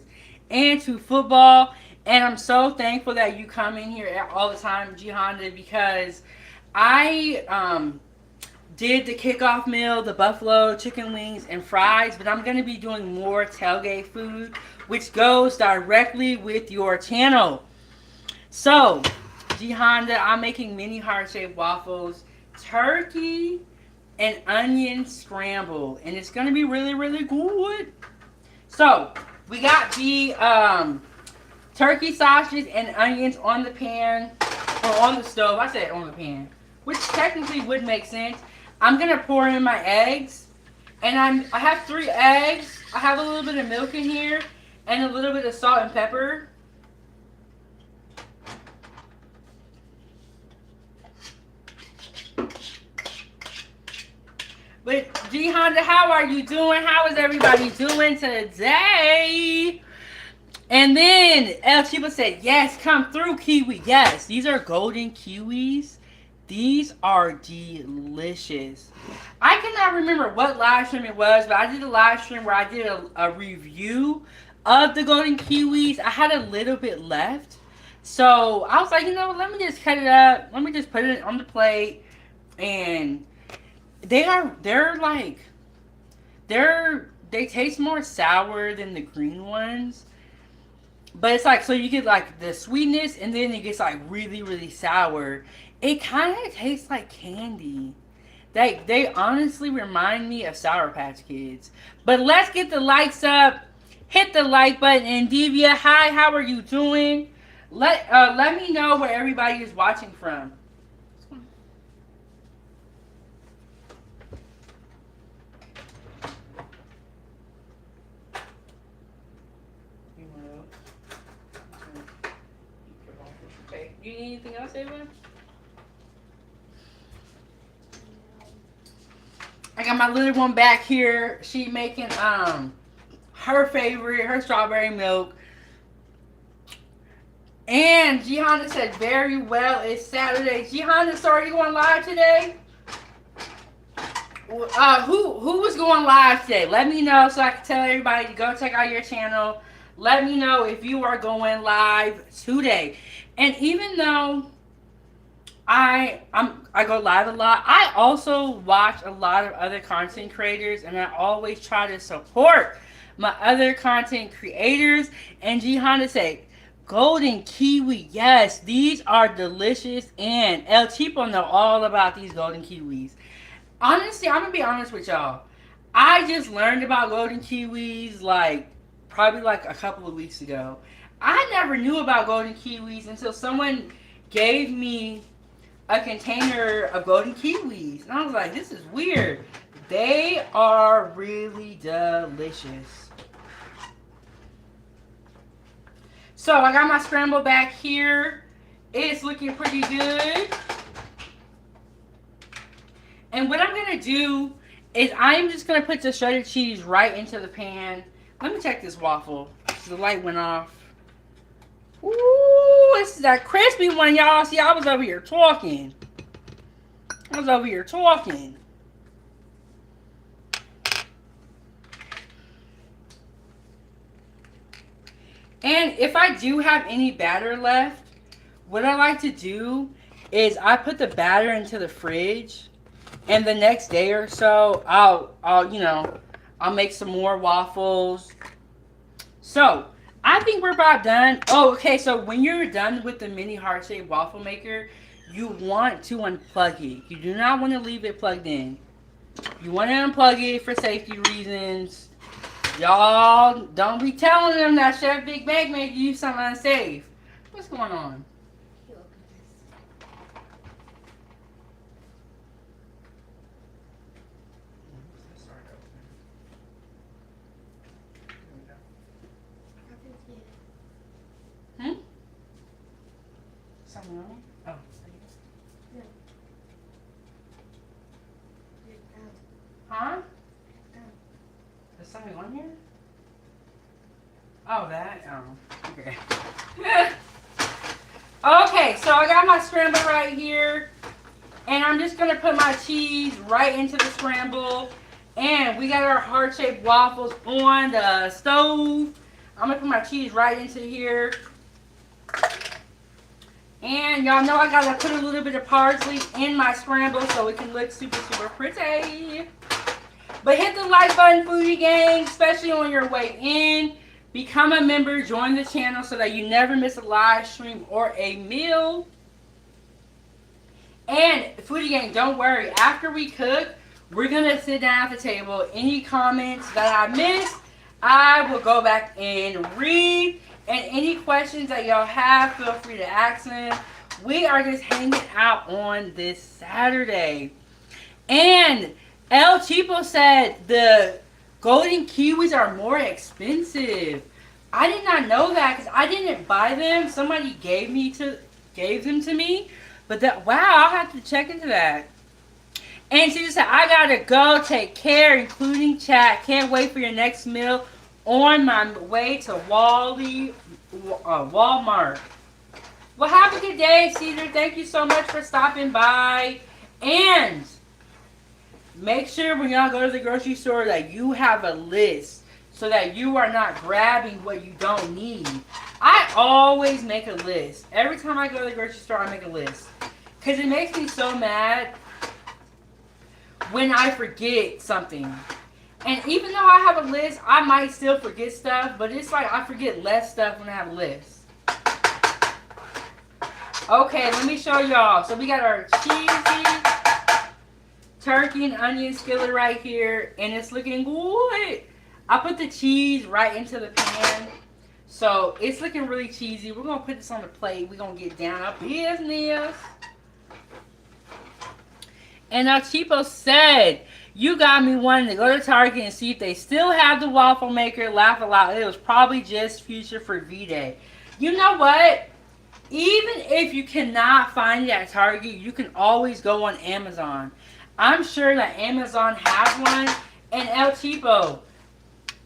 and to football. And I'm so thankful that you come in here all the time, G Honda, because I did the kickoff meal, the buffalo chicken wings and fries, but I'm gonna be doing more tailgate food, which goes directly with your channel. So, G Honda, I'm making mini heart-shaped waffles, turkey and onion scramble, and it's gonna be really, really good. So we got the turkey sausage and onions on the pan, or on the stove. I said on the pan, which technically would make sense. I'm gonna pour in my eggs, and I have 3 eggs. I have a little bit of milk in here, and a little bit of salt and pepper. But G Honda, how are you doing? How is everybody doing today? And then El Chiba said, yes, come through, kiwi. Yes, these are golden kiwis. These are delicious. I cannot remember what live stream it was, but I did a live stream where I did a review of the golden kiwis. I had a little bit left. So I was like, you know, let me just cut it up. Let me just put it on the plate. And they taste more sour than the green ones. But it's like, so you get like the sweetness, and then it gets like really, really sour. It kind of tastes like candy. They honestly remind me of Sour Patch Kids. But let's get the likes up. Hit the like button. And Divya, hi, how are you doing? Let me know where everybody is watching from. You need anything else, Ava? I got my little one back here. She making her favorite, her strawberry milk. And Gihanna said very well. It's Saturday. Gihanna, so are you going live today? Who was going live today? Let me know so I can tell everybody to go check out your channel. Let me know if you are going live today. And even though I go live a lot, I also watch a lot of other content creators, and I always try to support my other content creators. And Gihanna said, golden kiwi, yes, these are delicious, and El Chipo know all about these golden kiwis. Honestly, I'm gonna be honest with y'all. I just learned about golden kiwis probably a couple of weeks ago. I never knew about golden kiwis until someone gave me a container of golden kiwis. And I was like, this is weird. They are really delicious. So I got my scramble back here. It's looking pretty good. And what I'm going to do is I'm just going to put the shredded cheese right into the pan. Let me check this waffle. The light went off. Ooh, this is that crispy one, y'all. See, I was over here talking. And if I do have any batter left, what I like to do is I put the batter into the fridge, and the next day or so, I'll make some more waffles. So I think we're about done. Oh, okay. So when you're done with the mini heart-shaped waffle maker, you want to unplug it. You do not want to leave it plugged in. You want to unplug it for safety reasons. Y'all don't be telling them that Chef Big Bang made you do something unsafe. What's going on? Something wrong? Oh. Huh? There's something on here? Oh, that? Oh, okay. Okay, so I got my scramble right here. And I'm just going to put my cheese right into the scramble. And we got our heart-shaped waffles on the stove. I'm going to put my cheese right into here. And y'all know I gotta put a little bit of parsley in my scramble so it can look super, super pretty. But hit the like button, foodie gang, especially on your way in. Become a member, join the channel so that you never miss a live stream or a meal. And foodie gang, don't worry. After we cook, we're gonna sit down at the table. Any comments that I missed, I will go back and read. And any questions that y'all have, feel free to ask them. We are just hanging out on this Saturday. And El Cheapo said the golden kiwis are more expensive. I did not know that because I didn't buy them. Somebody gave them to me. But that, wow, I'll have to check into that. And she just said, I gotta go. Take care, including chat. Can't wait for your next meal on my way to Walmart. Well, have a good day, Cedar. Thank you so much for stopping by. And make sure when y'all go to the grocery store that you have a list so that you are not grabbing what you don't need. I always make a list. Every time I go to the grocery store, I make a list. Because it makes me so mad when I forget something. And even though I have a list, I might still forget stuff. But it's like I forget less stuff when I have a list. Okay, let me show y'all. So we got our cheesy turkey and onion skillet right here. And it's looking good. I put the cheese right into the pan. So it's looking really cheesy. We're going to put this on the plate. We're going to get down our business. And now Cheapo said, you got me wanting to go to Target and see if they still have the waffle maker. Laugh a lot. It was probably just future for V-Day. You know what? Even if you cannot find it at Target, you can always go on Amazon. I'm sure that Amazon has one. And El Cheapo,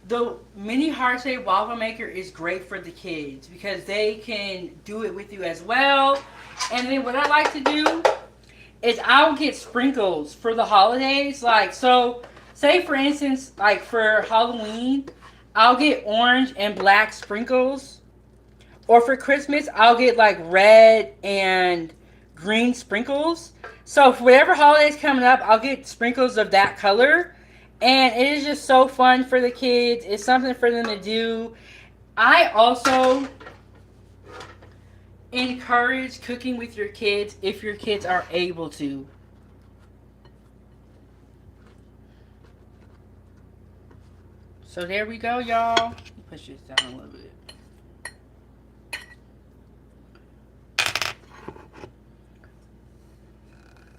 the mini heart-shaped waffle maker is great for the kids because they can do it with you as well. And then what I like to do is I'll get sprinkles for the holidays. Like, so, say for instance, like for Halloween, I'll get orange and black sprinkles. Or for Christmas, I'll get like red and green sprinkles. So for whatever holiday is coming up, I'll get sprinkles of that color. And it is just so fun for the kids. It's something for them to do. I also encourage cooking with your kids if your kids are able to. So there we go, y'all. Push this down a little bit.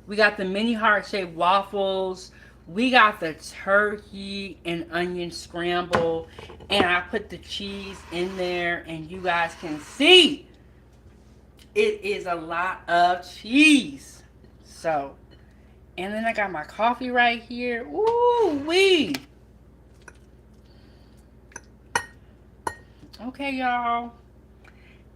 We got the mini heart-shaped waffles. We got the turkey and onion scramble. And I put the cheese in there. And you guys can see it is a lot of cheese. So, and then I got my coffee right here. Ooh wee. Okay, y'all.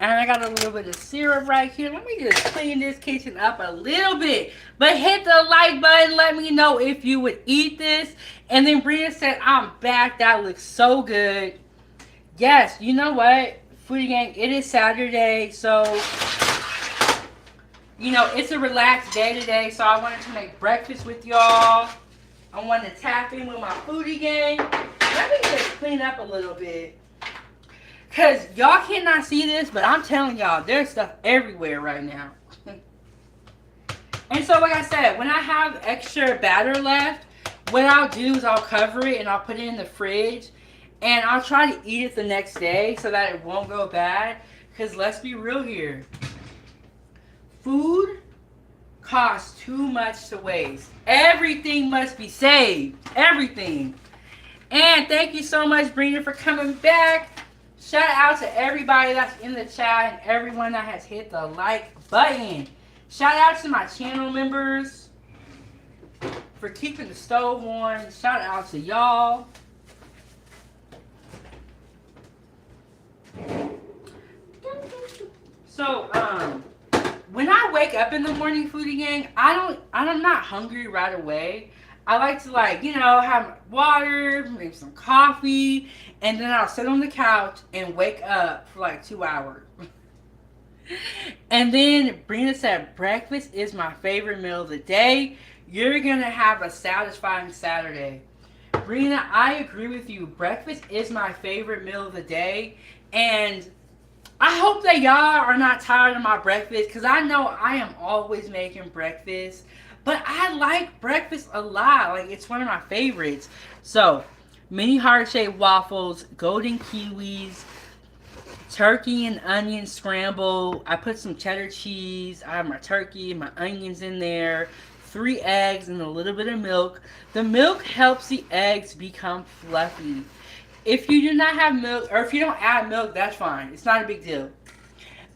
And I got a little bit of syrup right here. Let me just clean this kitchen up a little bit. But hit the like button. Let me know if you would eat this. And then Bria said, I'm back. That looks so good. Yes, you know what? Foodie Gang, it is Saturday. So, you know, it's a relaxed day today. So I wanted to make breakfast with y'all. I wanted to tap in with my Foodie Gang. Let me just clean up a little bit. Because y'all cannot see this, but I'm telling y'all, there's stuff everywhere right now. And so, like I said, when I have extra batter left, what I'll do is I'll cover it and I'll put it in the fridge. And I'll try to eat it the next day so that it won't go bad. Because let's be real here. Food costs too much to waste. Everything must be saved. Everything. And thank you so much, Brina, for coming back. Shout out to everybody that's in the chat and everyone that has hit the like button. Shout out to my channel members for keeping the stove on. Shout out to y'all. So, when I wake up in the morning, Foodie Gang, I'm not hungry right away. I like to, like, you know, have water, maybe some coffee, and then I'll sit on the couch and wake up for like 2 hours. And then Brina said, breakfast is my favorite meal of the day. You're going to have a satisfying Saturday. Brina, I agree with you. Breakfast is my favorite meal of the day. And I hope that y'all are not tired of my breakfast, because I know I am always making breakfast. But I like breakfast a lot. Like, it's one of my favorites. So, mini heart-shaped waffles, golden kiwis, turkey and onion scramble. I put some cheddar cheese. I have my turkey, my onions in there, 3 eggs, and a little bit of milk. The milk helps the eggs become fluffy. If you do not have milk, or if you don't add milk, that's fine. It's not a big deal.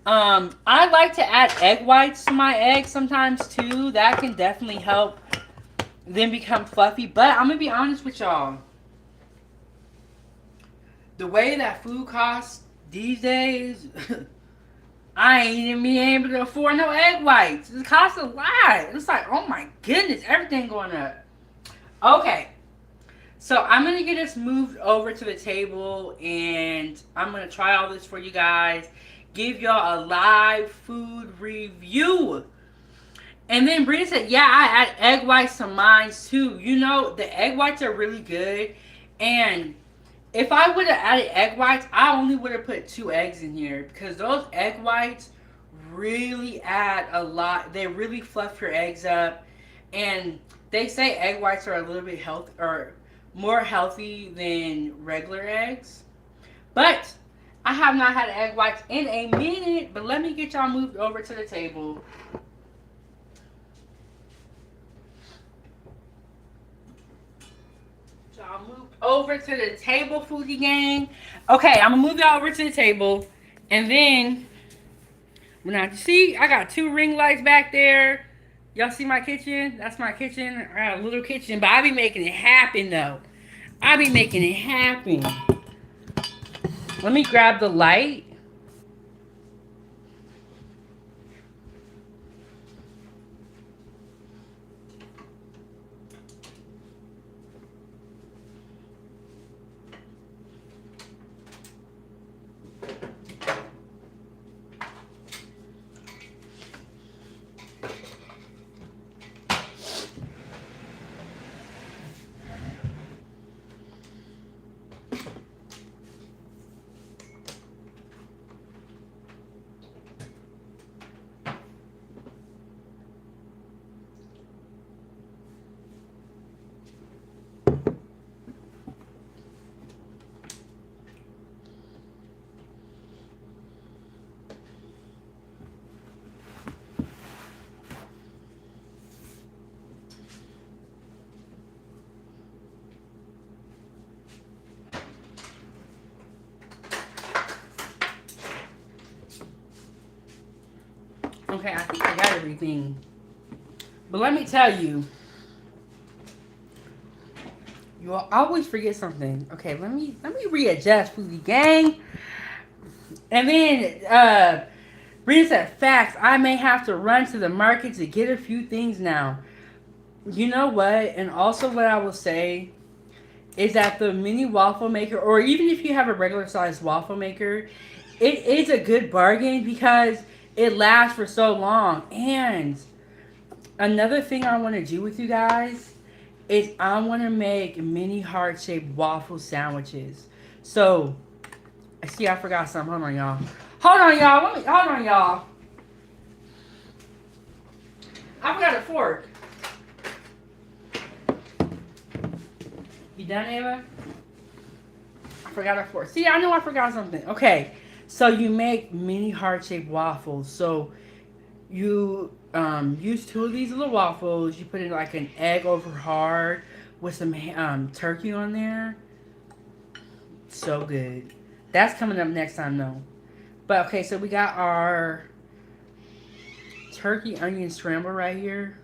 I like to add egg whites to my eggs sometimes too. That can definitely help them become fluffy. But I'm gonna be honest with y'all. The way that food costs these days, I ain't even be able to afford no egg whites. It costs a lot. It's like, oh my goodness, everything going up. Okay, so I'm gonna get us moved over to the table, and I'm gonna try all this for you guys. Give y'all a live food review. And then Brita said, yeah, I add egg whites to mine too. You know, the egg whites are really good. And if I would have added egg whites, I only would have put 2 eggs in here. Because those egg whites really add a lot. They really fluff your eggs up. And they say egg whites are a little bit healthy, or more healthy than regular eggs. But I have not had egg whites in a minute. But let me get y'all moved over to the table. Y'all moved over to the table, foodie gang. Okay, I'm gonna move y'all over to the table, and then when I see, I got 2 ring lights back there. Y'all see my kitchen? That's my kitchen. I got a little kitchen, but I be making it happen though. I be making it happen. Let me grab the light. Okay, I think I got everything. But let me tell you, you always forget something. Okay, let me readjust, foodie gang. And then Rita said, facts. I may have to run to the market to get a few things now. You know what? And also, what I will say is that the mini waffle maker, or even if you have a regular sized waffle maker, it is a good bargain because it lasts for so long. And another thing I want to do with you guys is I want to make mini heart shaped waffle sandwiches. So, I see I forgot something. Hold on, y'all. Hold on, y'all. Hold on, y'all. I forgot a fork. You done, Ava? I forgot a fork. See, I know I forgot something. Okay, so you make mini heart-shaped waffles. So you use 2 of these little waffles. You put in like an egg over hard with some turkey on there. So good. That's coming up next time, though. But okay, so we got our turkey onion scramble right here.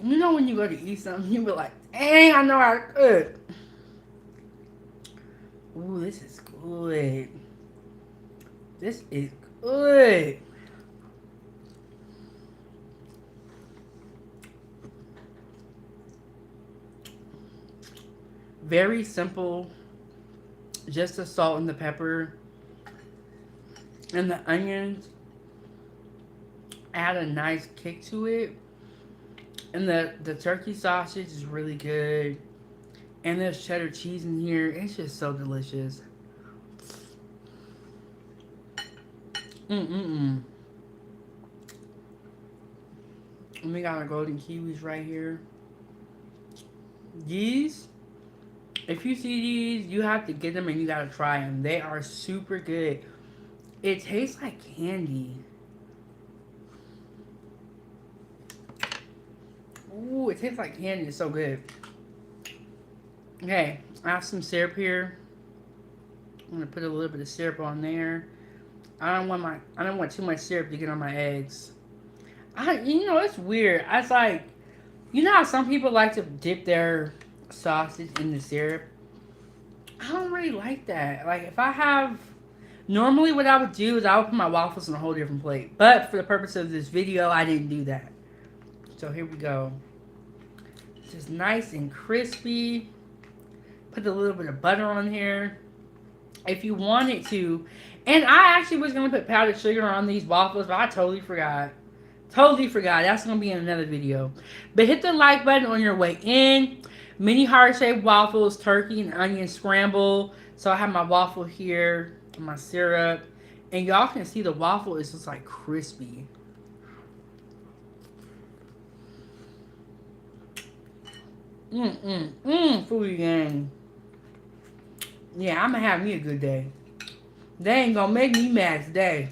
You know when you go to eat something, you be like, dang, I know how to cook. Ooh, this is good. This is good. Very simple. Just the salt and the pepper. And the onions add a nice kick to it. And the turkey sausage is really good. And there's cheddar cheese in here. It's just so delicious. And we got our golden kiwis right here. These, if you see these, you have to get them and you gotta try them. They are super good. It tastes like candy. Ooh, it tastes like candy. It's so good. Okay, I have some syrup here. I'm gonna put a little bit of syrup on there. I don't want too much syrup to get on my eggs. You know, it's weird. I was like, you know how some people like to dip their sausage in the syrup? I don't really like that. Like, if I have, normally what I would do is I would put my waffles on a whole different plate. But for the purpose of this video, I didn't do that. So here we go. Just nice and crispy. Put a little bit of butter on here. If you wanted to. And I actually was going to put powdered sugar on these waffles, but I totally forgot. Totally forgot. That's going to be in another video. But hit the like button on your way in. Mini heart-shaped waffles, turkey and onion scramble. So I have my waffle here, my syrup. And y'all can see the waffle is just like crispy. Foodie gang. Yeah, I'm going to have me a good day. They ain't going to make me mad today.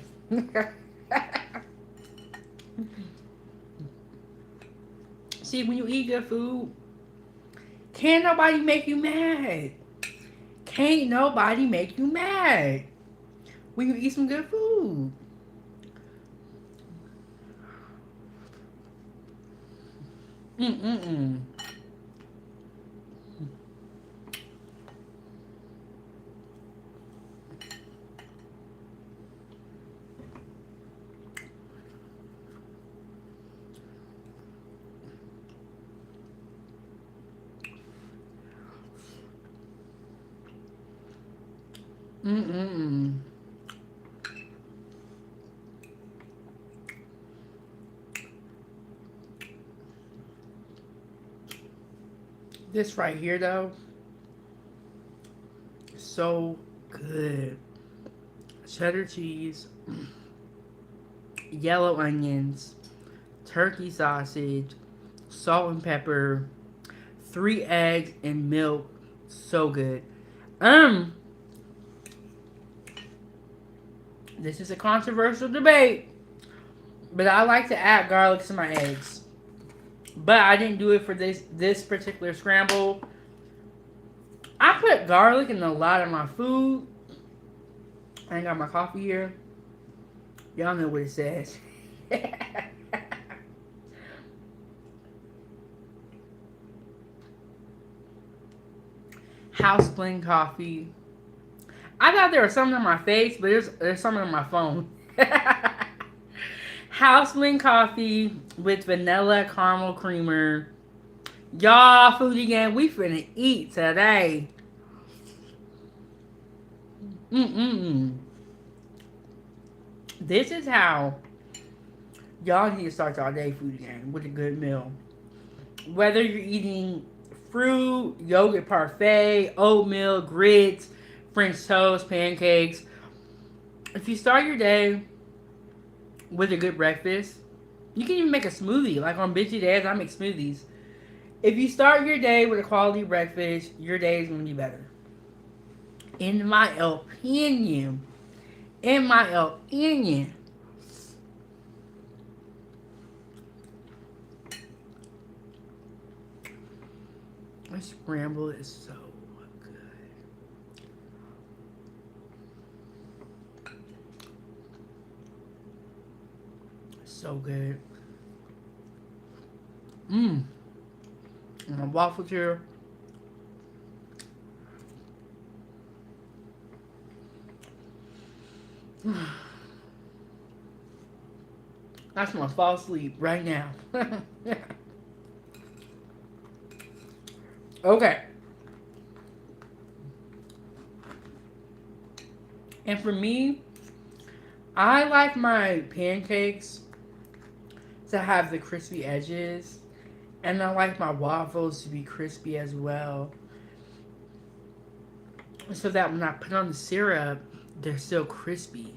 See, when you eat good food, can't nobody make you mad. Can't nobody make you mad when you eat some good food. Mm-mm-mm. Mm-mm-mm. This right here, though, so good. Cheddar cheese, yellow onions, turkey sausage, salt and pepper, 3 eggs and milk. So good. This is a controversial debate, but I like to add garlic to my eggs. But I didn't do it for this particular scramble. I put garlic in a lot of my food. I got my coffee here. Y'all know what it says. House blend coffee. I thought there was something on my face, but there's something on my phone. House blend coffee with vanilla caramel creamer. Y'all, foodie gang, we finna eat today. This is how y'all need to start y'all day, foodie gang, with a good meal. Whether you're eating fruit, yogurt parfait, oatmeal, grits, French toast, pancakes. If you start your day with a good breakfast, you can even make a smoothie. Like on busy days, I make smoothies. If you start your day with a quality breakfast, your day is going to be better. In my opinion. In my opinion. This scramble is so good. So good. And my waffles here. I just want to fall asleep right now. Okay. And for me, I like my pancakes to have the crispy edges. And I like my waffles to be crispy as well. So that when I put on the syrup, they're still crispy.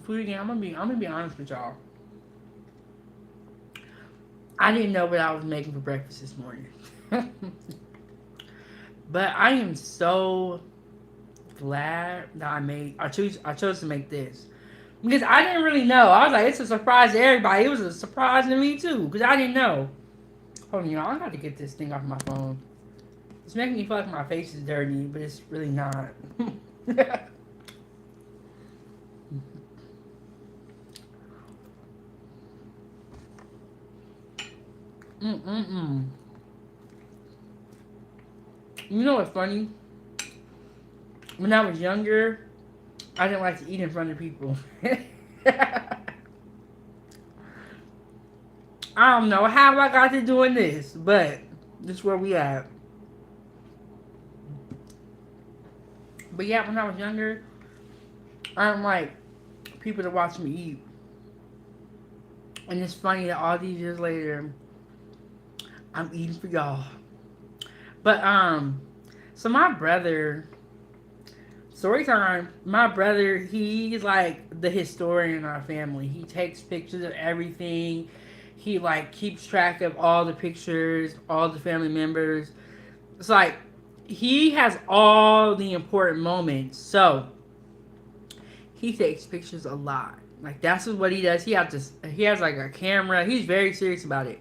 food again. I'm gonna be honest with y'all. I didn't know what I was making for breakfast this morning. But I am so glad that I chose to make this. Because I didn't really know. I was like, it's a surprise to everybody. It was a surprise to me too. Because I didn't know. Hold on, y'all. I got to get this thing off my phone. It's making me feel like my face is dirty, but it's really not. Mm-mm-mm. You know what's funny? When I was younger, I didn't like to eat in front of people. I don't know how I got to doing this, but this is where we at. But yeah, when I was younger, I didn't like people to watch me eat. And it's funny that all these years later, I'm eating for y'all. But so my brother, story time. My brother, he's like the historian in our family. He takes pictures of everything. He like keeps track of all the pictures, all the family members. It's like he has all the important moments. So he takes pictures a lot. Like that's what he does. He has like a camera. He's very serious about it.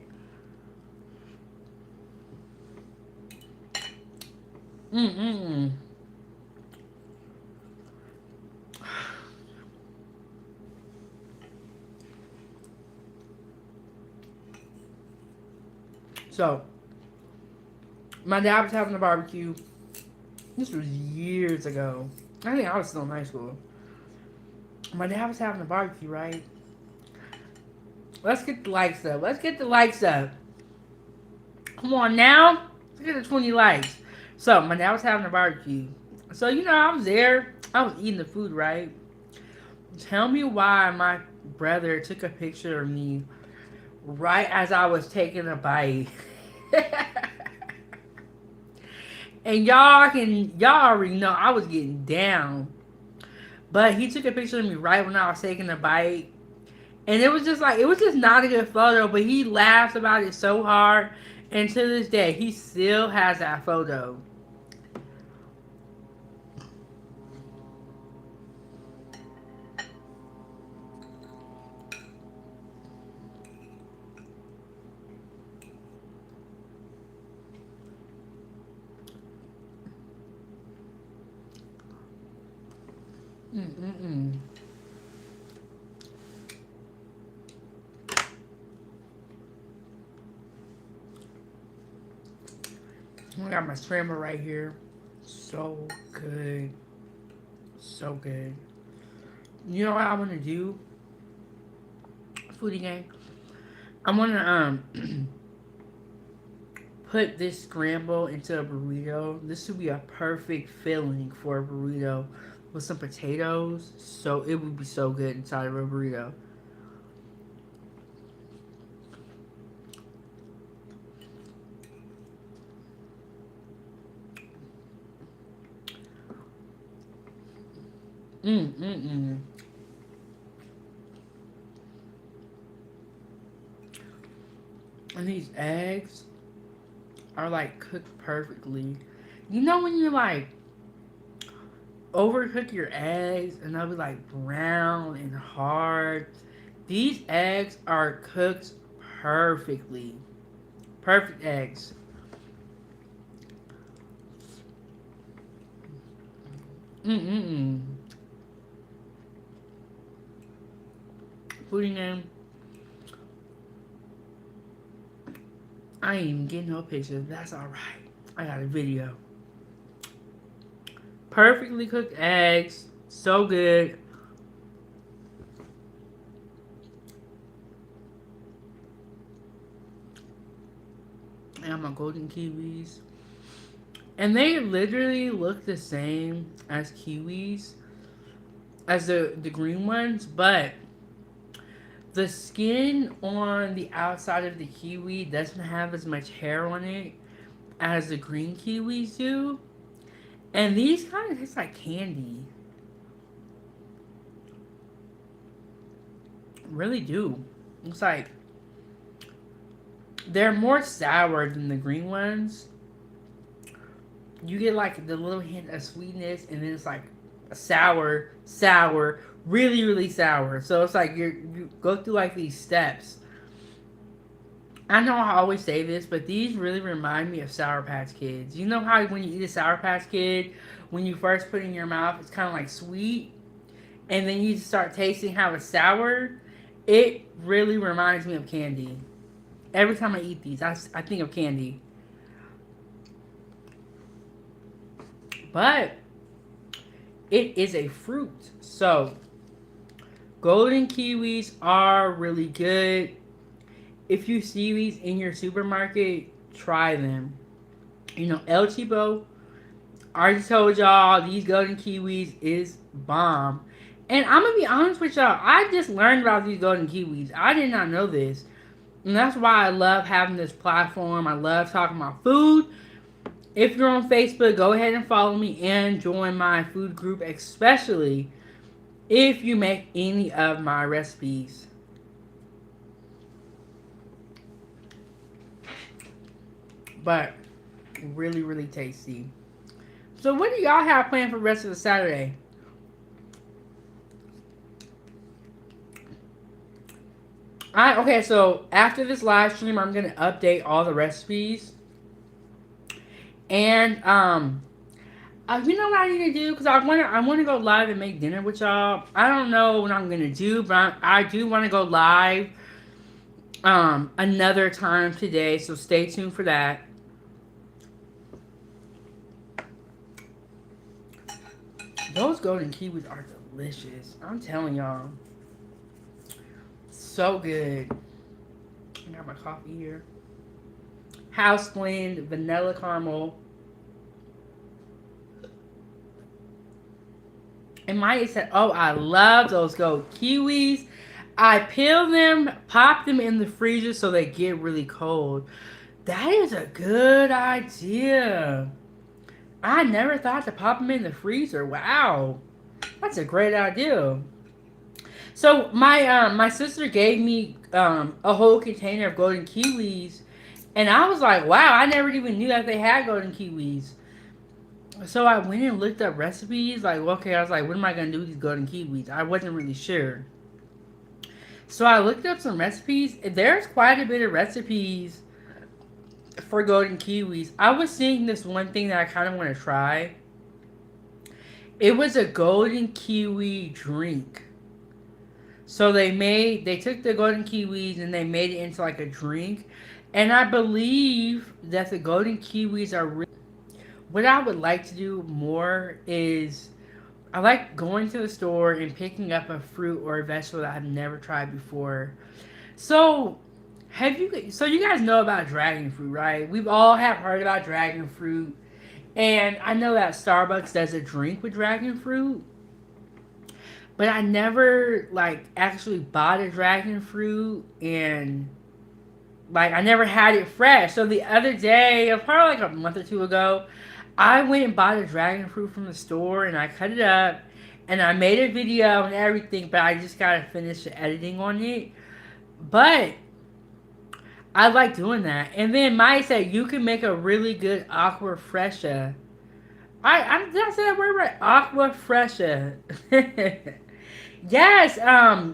Mm-mm-mm. So, my dad was having a barbecue. This was years ago. I think I was still in high school. My dad was having a barbecue, right? Let's get the likes up. Let's get the likes up. Come on now. Let's get the 20 likes. So, my dad was having a barbecue. So, you know, I was there. I was eating the food, right? Tell me why my brother took a picture of me right as I was taking a bite. And y'all already know I was getting down. But he took a picture of me right when I was taking a bite. And it was just not a good photo, but he laughs about it so hard. And to this day, he still has that photo. Mm-mm-mm. I got my scramble right here. So good. So good. You know what I want to do? Foodie gang. I want to put this scramble into a burrito. This would be a perfect filling for a burrito with some potatoes. So it would be so good inside of a burrito. Mm-mm-mm. And these eggs are like cooked perfectly. You know when you like overcook your eggs and they'll be like brown and hard? These eggs are cooked perfectly. Perfect eggs. Mm-mm-mm. Foodie name. I ain't even getting no pictures. That's alright. I got a video. Perfectly cooked eggs. So good. And my golden kiwis. And they literally look the same as kiwis. As the green ones. But the skin on the outside of the kiwi doesn't have as much hair on it as the green kiwis do. And these kind of taste like candy. really do. It's like they're more sour than the green ones. You get like the little hint of sweetness, and then it's like sour, really, really sour. So it's like you go through like these steps. I know I always say this, but these really remind me of Sour Patch Kids. You know how when you eat a Sour Patch Kid, when you first put it in your mouth, it's kind of like sweet, and then you start tasting how it's sour. It really reminds me of candy. Every time I eat these, I think of candy. But it is a fruit. So, golden kiwis are really good. If you see these in your supermarket, try them. You know, El Cheapo, I already told y'all, these golden kiwis is bomb. And I'm going to be honest with y'all, I just learned about these golden kiwis. I did not know this. And that's why I love having this platform. I love talking about food. If you're on Facebook, go ahead and follow me and join my food group, especially if you make any of my recipes. But really, really tasty. So what do y'all have planned for the rest of the Saturday? Okay, so after this live stream, I'm going to update all the recipes. And, you know what I need to do? Because I want to go live and make dinner with y'all. I don't know what I'm going to do, but I do want to go live another time today. So stay tuned for that. Those golden kiwis are delicious. I'm telling y'all. So good. I got my coffee here. House blend, vanilla caramel. And Maya said, oh, I love those gold kiwis. I peel them, pop them in the freezer so they get really cold. That is a good idea. I never thought to pop them in the freezer. Wow. That's a great idea. So my sister gave me a whole container of golden kiwis. And I was like, wow, I never even knew that they had golden kiwis. So I went and looked up recipes. Like, okay, I was like, what am I going to do with these golden kiwis? I wasn't really sure. So I looked up some recipes. There's quite a bit of recipes for golden kiwis. I was seeing this one thing that I kind of want to try. It was a golden kiwi drink. So they took the golden kiwis and they made it into like a drink. And I believe that the golden kiwis are really... What I would like to do more is I like going to the store and picking up a fruit or a vegetable that I've never tried before. So you guys know about dragon fruit, right? We've all have heard about dragon fruit. And I know that Starbucks does a drink with dragon fruit. But I never like actually bought a dragon fruit, and like I never had it fresh. So the other day, probably like a month or two ago, I went and bought a dragon fruit from the store and I cut it up and I made a video and everything, but I just gotta finish the editing on it. But I like doing that. And then Maya said you can make a really good aqua fresca. Did I say that word right? Aqua fresca. Yes,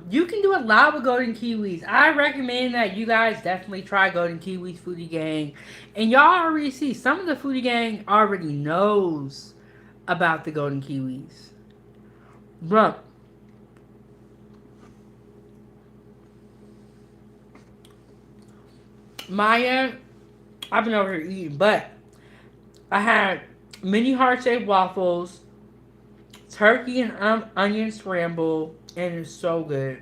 you can do a lot with golden kiwis. I recommend that you guys definitely try golden kiwis, Foodie Gang. And y'all already see, some of the Foodie Gang already knows about the golden kiwis. Bruh. Maya, I've been over here eating, but I had mini heart-shaped waffles, turkey and onion scramble, and it's so good.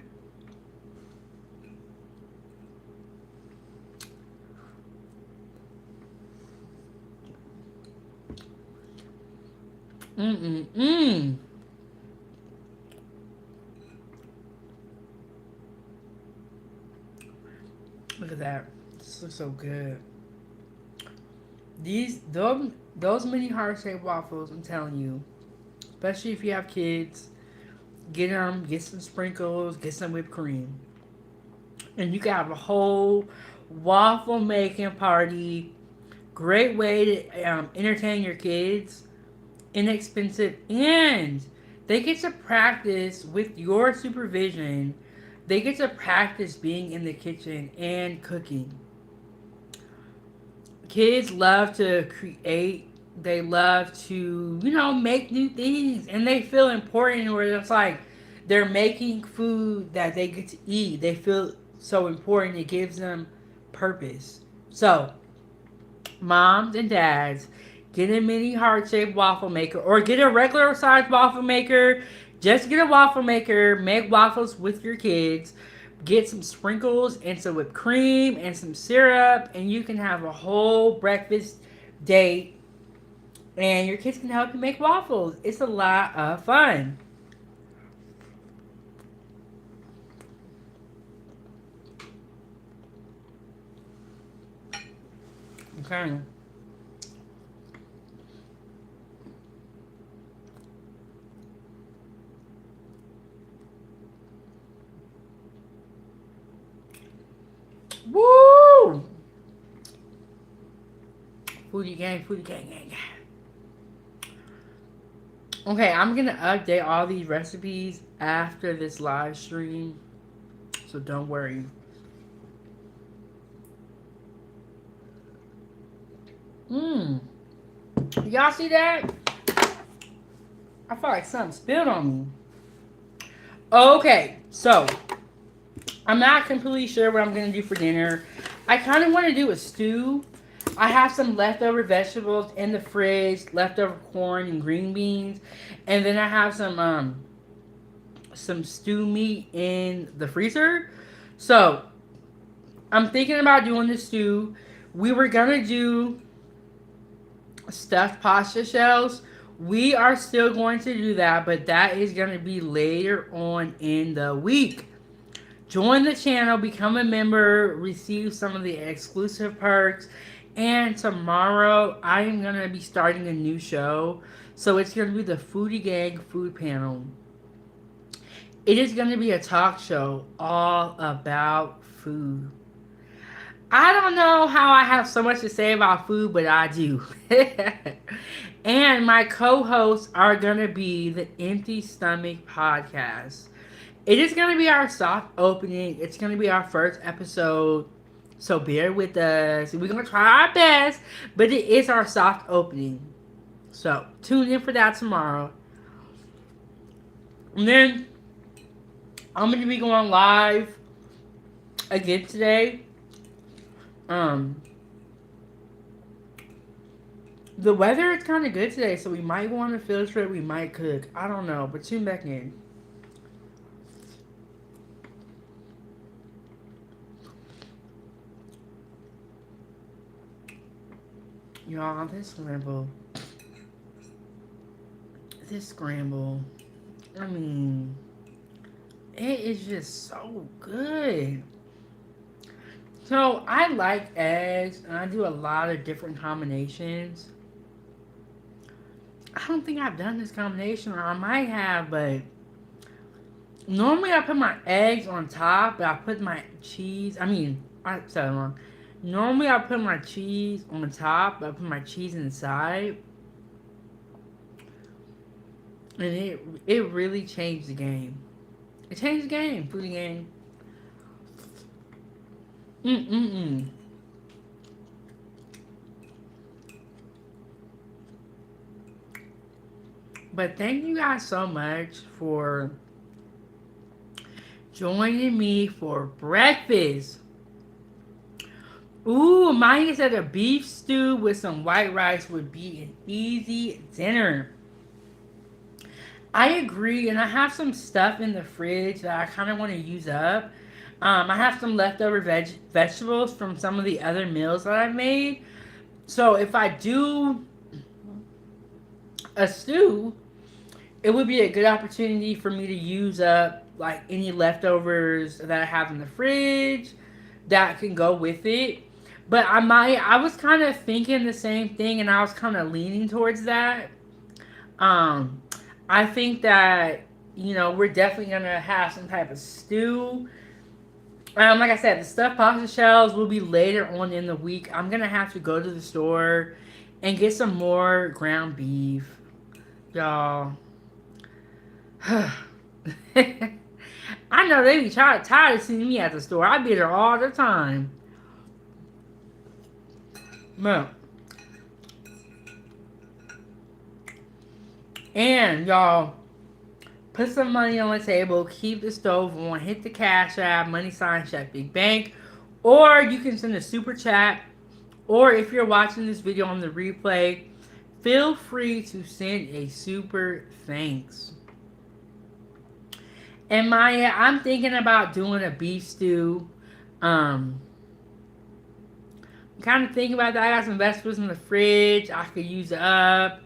Mmm. Look at that. This looks so good. Those mini heart-shaped waffles, I'm telling you, especially if you have kids, get them, get some sprinkles, get some whipped cream. and you can have a whole waffle making party. Great way to entertain your kids. Inexpensive, and they get to practice with your supervision. They get to practice being in the kitchen and cooking. Kids love to create. They love to, make new things, and they feel important. Where it's like they're making food that they get to eat. They feel so important. It gives them purpose. So, moms and dads, get a mini heart shaped waffle maker or get a regular size waffle maker. Just get a waffle maker, make waffles with your kids, get some sprinkles and some whipped cream and some syrup, and you can have a whole breakfast date. And your kids can help you make waffles. It's a lot of fun. Okay. Woo! Foodie gang, foodie gang, gang, gang. Okay, I'm gonna update all these recipes after this live stream, so don't worry. Mmm. Y'all see that? I felt like something spilled on me. Okay, so I'm not completely sure what I'm gonna do for dinner. I kind of want to do a stew. I have some leftover vegetables in the fridge, leftover corn and green beans, and then I have some stew meat in the freezer. So I'm thinking about doing the stew. We were gonna do stuffed pasta shells. We are still going to do that, but that is going to be later on in the week. Join the channel, become a member, receive some of the exclusive perks. And tomorrow, I am going to be starting a new show. So it's going to be the Foodie Gang Food Panel. It is going to be a talk show all about food. I don't know how I have so much to say about food, but I do. And my co-hosts are going to be the Empty Stomach Podcast. It is going to be our soft opening. It's going to be our first episode. So bear with us. We're going to try our best, but it is our soft opening. So tune in for that tomorrow. And then I'm going to be going live again today. The weather is kind of good today, so we might go on a field trip. We might cook. I don't know, but tune back in. Y'all, this scramble, I mean, it is just so good. So, I like eggs, and I do a lot of different combinations. I don't think I've done this combination, or I might have, but normally I put my eggs on top, but I put my cheese, I said it wrong. Normally I put my cheese on the top, but I put my cheese inside. And it really changed the game. It changed the game, foodie game. But thank you guys so much for joining me for breakfast. Ooh, mine said a beef stew with some white rice would be an easy dinner. I agree, and I have some stuff in the fridge that I kind of want to use up. I have some leftover vegetables from some of the other meals that I've made. So if I do a stew, it would be a good opportunity for me to use up like any leftovers that I have in the fridge that can go with it. But I was kind of thinking the same thing, and I was kind of leaning towards that. I think that, we're definitely going to have some type of stew. Like I said, the stuffed pasta shells will be later on in the week. I'm gonna have to go to the store and get some more ground beef, y'all. I know they be tired of seeing me at the store. I be there all the time. Man. And y'all, put some money on the table, keep the stove on, hit the cash app, money sign Chef Big Bank, or you can send a super chat, or if you're watching this video on the replay, feel free to send a super thanks. And Maya, I'm thinking about doing a beef stew. I'm kind of thinking about that. I got some vegetables in the fridge. I could use it up.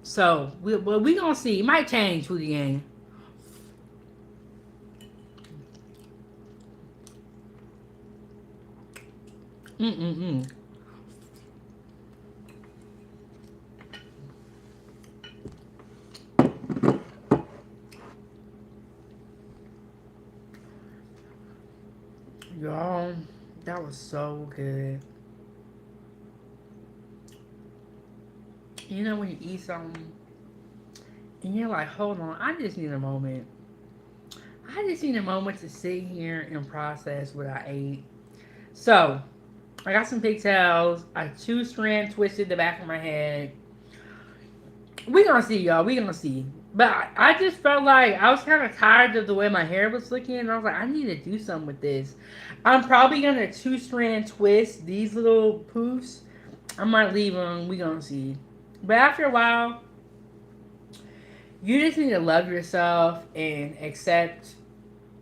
So, we gonna see. It might change for the game. Mm-mm-mm. Y'all, that was so good. You know when you eat something and you're like, hold on, I just need a moment. I just need a moment to sit here and process what I ate. So, I got some pigtails. I 2-strand twisted the back of my head. We gonna see, y'all. We gonna see. But I just felt like I was kind of tired of the way my hair was looking. And I was like, I need to do something with this. I'm probably gonna 2-strand twist these little poofs. I might leave them. We gonna see. But after a while, you just need to love yourself and accept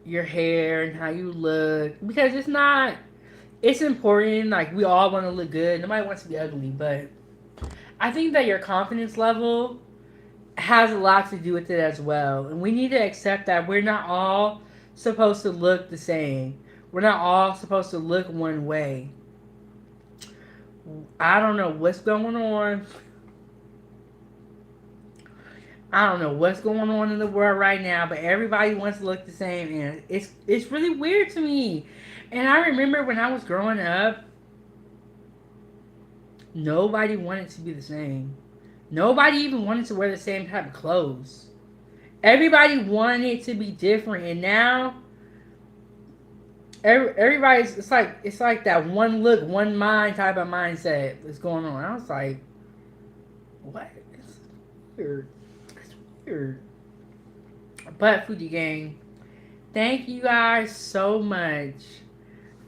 your hair and how you look. Because it's not... It's important. Like, we all want to look good. Nobody wants to be ugly. But I think that your confidence level has a lot to do with it as well. And we need to accept that we're not all supposed to look the same. We're not all supposed to look one way. I don't know what's going on. I don't know what's going on in the world right now, but everybody wants to look the same, and it's really weird to me. And I remember when I was growing up, nobody wanted to be the same. Nobody even wanted to wear the same type of clothes. Everybody wanted to be different, and now everybody's it's like that one look, one mind type of mindset that's going on. I was like, what? It's weird. Weird. But Foodie Gang, thank you guys so much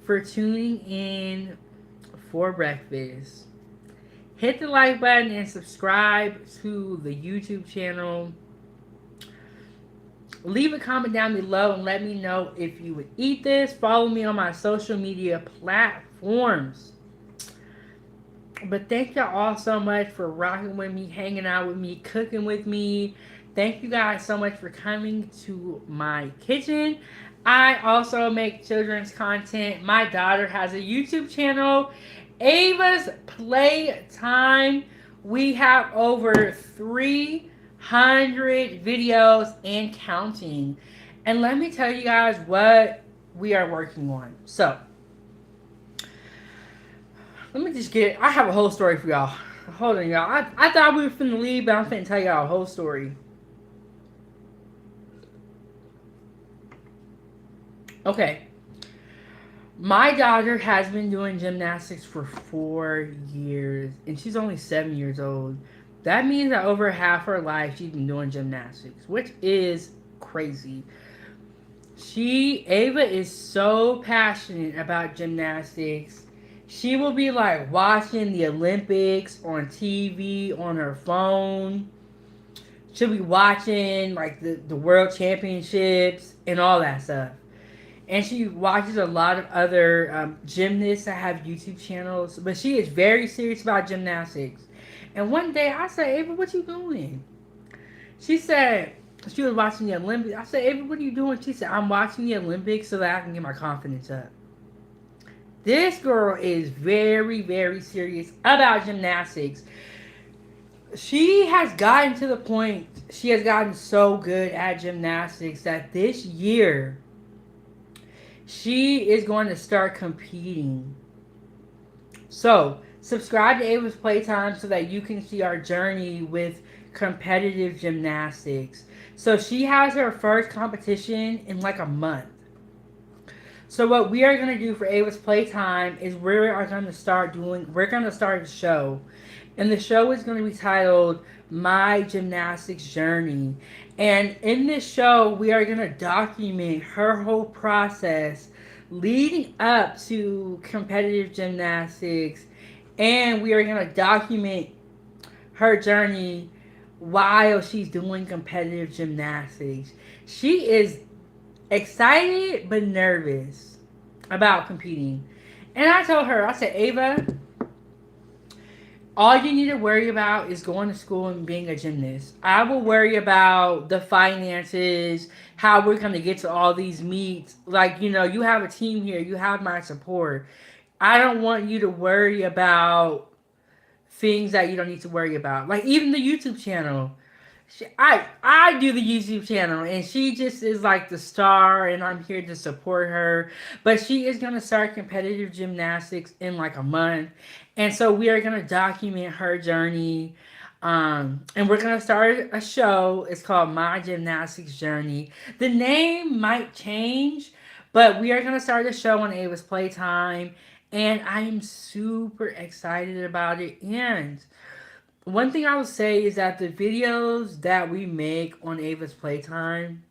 for tuning in for breakfast. Hit the like button and subscribe to the YouTube channel. Leave a comment down below and let me know if you would eat this. Follow me on my social media platforms. But thank y'all all so much for rocking with me, hanging out with me, cooking with me. Thank you guys so much for coming to my kitchen. I also make children's content. My daughter has a YouTube channel, Ava's Playtime. We have over 300 videos and counting. And let me tell you guys what we are working on. So, let me just I have a whole story for y'all. Hold on, y'all. I thought we were finna leave, but I'm finna tell y'all a whole story. Okay. My daughter has been doing gymnastics for 4 years, and she's only 7 years old. That means that over half her life, she's been doing gymnastics, which is crazy. Ava is so passionate about gymnastics. She will be like watching the Olympics on TV, on her phone. She'll be watching like the World Championships and all that stuff. And she watches a lot of other gymnasts that have YouTube channels. But she is very serious about gymnastics. And one day I said, Ava, what you doing? She said, she was watching the Olympics. I said, Ava, what are you doing? She said, I'm watching the Olympics so that I can get my confidence up. This girl is very, very serious about gymnastics. She has gotten to the point, she has gotten so good at gymnastics that this year, She is going to start competing. So, subscribe to Ava's Playtime so that you can see our journey with competitive gymnastics. So, she has her first competition in like a month. So, what we are going to do for Ava's Playtime is we're going to start a show. And the show is going to be titled My Gymnastics Journey. And in this show, we are going to document her whole process leading up to competitive gymnastics. And we are going to document her journey while she's doing competitive gymnastics. She is excited but nervous about competing. And I told her, I said, Ava, all you need to worry about is going to school and being a gymnast. I will worry about the finances, how we're going to get to all these meets. Like, you have a team here, you have my support. I don't want you to worry about things that you don't need to worry about. Like, even the YouTube channel. I do the YouTube channel, and she just is like the star, and I'm here to support her. But she is going to start competitive gymnastics in like a month. And so we are going to document her journey. And we're going to start a show. It's called My Gymnastics Journey. The name might change, but we are going to start a show on Ava's Playtime. And I'm super excited about it. And one thing I will say is that the videos that we make on Ava's Playtime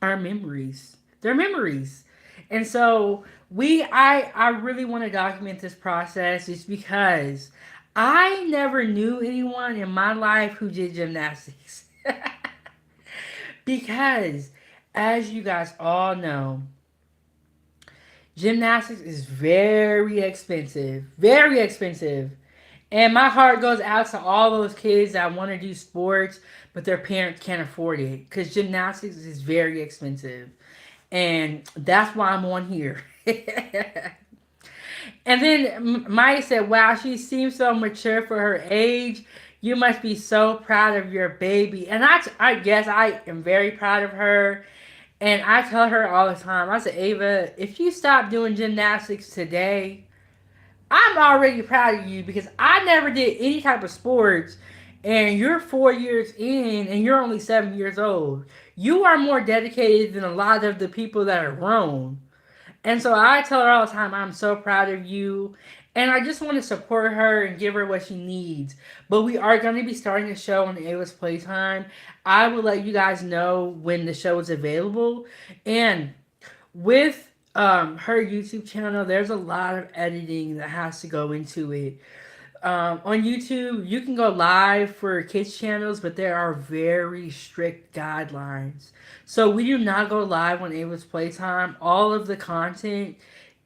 are memories. They're memories. And so I really want to document this process just because I never knew anyone in my life who did gymnastics. Because as you guys all know, gymnastics is very expensive. Very expensive. And my heart goes out to all those kids that want to do sports, but their parents can't afford it. Because gymnastics is very expensive. And that's why I'm on here. And then Maya said, wow, she seems so mature for her age. You must be so proud of your baby. And I guess I am very proud of her. And I tell her all the time, I said, Ava, if you stop doing gymnastics today, I'm already proud of you because I never did any type of sports, and you're 4 years in and you're only 7 years old. You are more dedicated than a lot of the people that are grown. And so I tell her all the time, I'm so proud of you. And I just want to support her and give her what she needs. But we are going to be starting a show on Ava's Playtime. I will let you guys know when the show is available. And with her YouTube channel, there's a lot of editing that has to go into it. On YouTube, you can go live for kids channels, but there are very strict guidelines. So we do not go live on Ava's Playtime. All of the content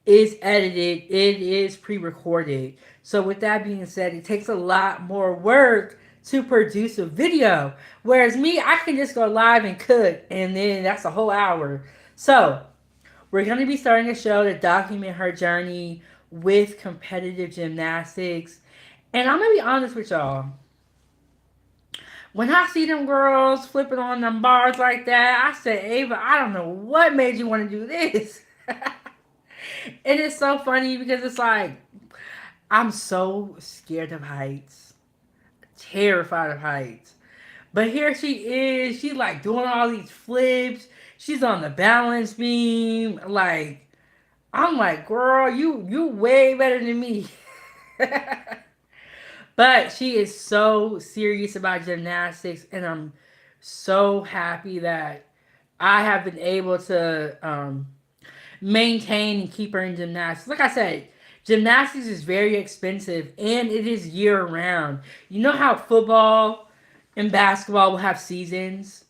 is edited. It is pre-recorded. So with that being said, it takes a lot more work to produce a video. Whereas me, I can just go live and cook, and then that's a whole hour. So we're going to be starting a show to document her journey with competitive gymnastics. And I'm going to be honest with y'all. When I see them girls flipping on them bars like that, I said, Ava, I don't know what made you want to do this. And it's so funny because it's like, I'm so scared of heights. Terrified of heights. But here she is. She's like doing all these flips. She's on the balance beam. Like, I'm like, girl, you way better than me. But she is so serious about gymnastics, and I'm so happy that I have been able to maintain and keep her in gymnastics. Like I said, gymnastics is very expensive, and it is year round. You know how football and basketball will have seasons,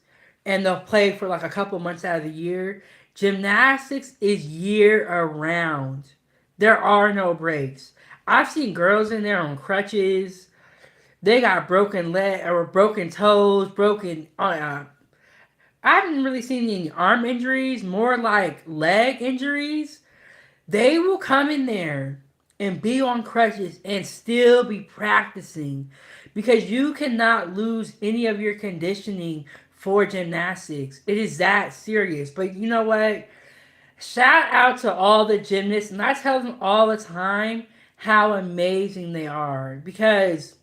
and they'll play for like a couple months out of the year? Gymnastics is year around. There are no breaks. I've seen girls in there on crutches. They got broken leg or broken toes, broken. I haven't really seen any arm injuries, more like leg injuries. They will come in there and be on crutches and still be practicing because you cannot lose any of your conditioning for gymnastics. It is that serious. But you know what? Shout out to all the gymnasts, and I tell them all the time how amazing they are because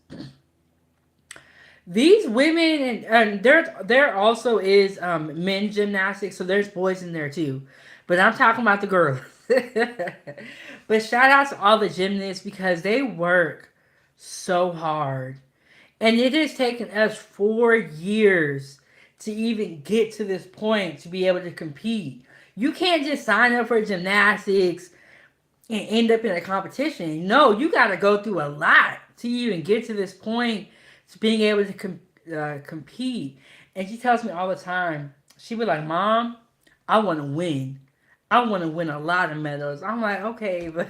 these women and there also is men's gymnastics, so there's boys in there too, but I'm talking about the girls. But shout out to all the gymnasts because they work so hard, and it has taken us 4 years to even get to this point to be able to compete. You can't just sign up for gymnastics and end up in a competition. No, you got to go through a lot to even get to this point to being able to compete. And she tells me all the time, she be like, Mom, I want to win. I want to win a lot of medals. I'm like, okay, but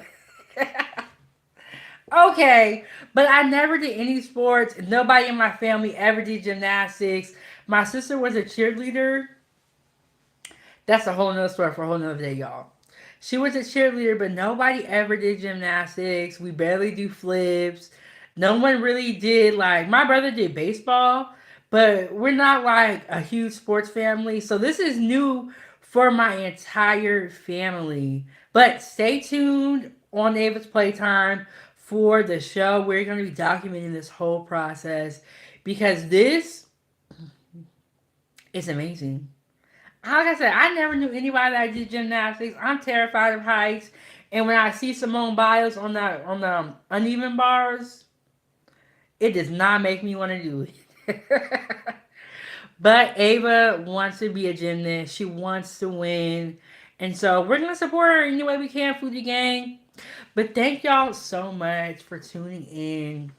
okay, but I never did any sports. Nobody in my family ever did gymnastics. My sister was a cheerleader. That's a whole nother story for a whole nother day, y'all. She was a cheerleader, but nobody ever did gymnastics. We barely do flips. No one really did, like, my brother did baseball, but we're not like a huge sports family. So this is new for my entire family. But stay tuned on Ava's Playtime for the show. We're going to be documenting this whole process because this is amazing. Like I said, I never knew anybody that did gymnastics. I'm terrified of heights, and when I see Simone Biles on the uneven bars, it does not make me want to do it. But Ava wants to be a gymnast. She wants to win, and so we're gonna support her any way we can, Foodie Gang. But thank y'all so much for tuning in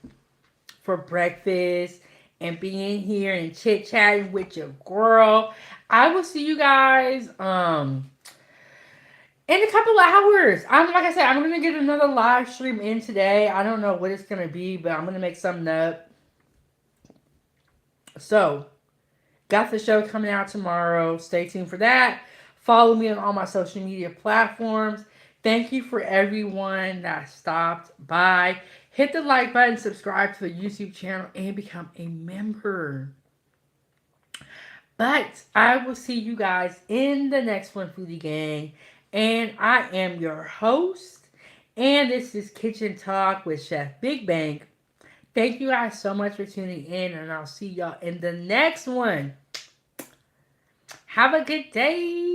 for breakfast and being here and chit chatting with your girl. I will see you guys in a couple of hours. I'm like I said, I'm gonna get another live stream in today. I don't know what it's gonna be, but I'm gonna make something up. So, got the show coming out tomorrow. Stay tuned for that. Follow me on all my social media platforms. Thank you for everyone that stopped by. Hit the like button, subscribe to the YouTube channel, and become a member. But I will see you guys in the next one, Foodie Gang. And I am your host. And this is Kitchen Talk with Chef Big Bang. Thank you guys so much for tuning in. And I'll see y'all in the next one. Have a good day.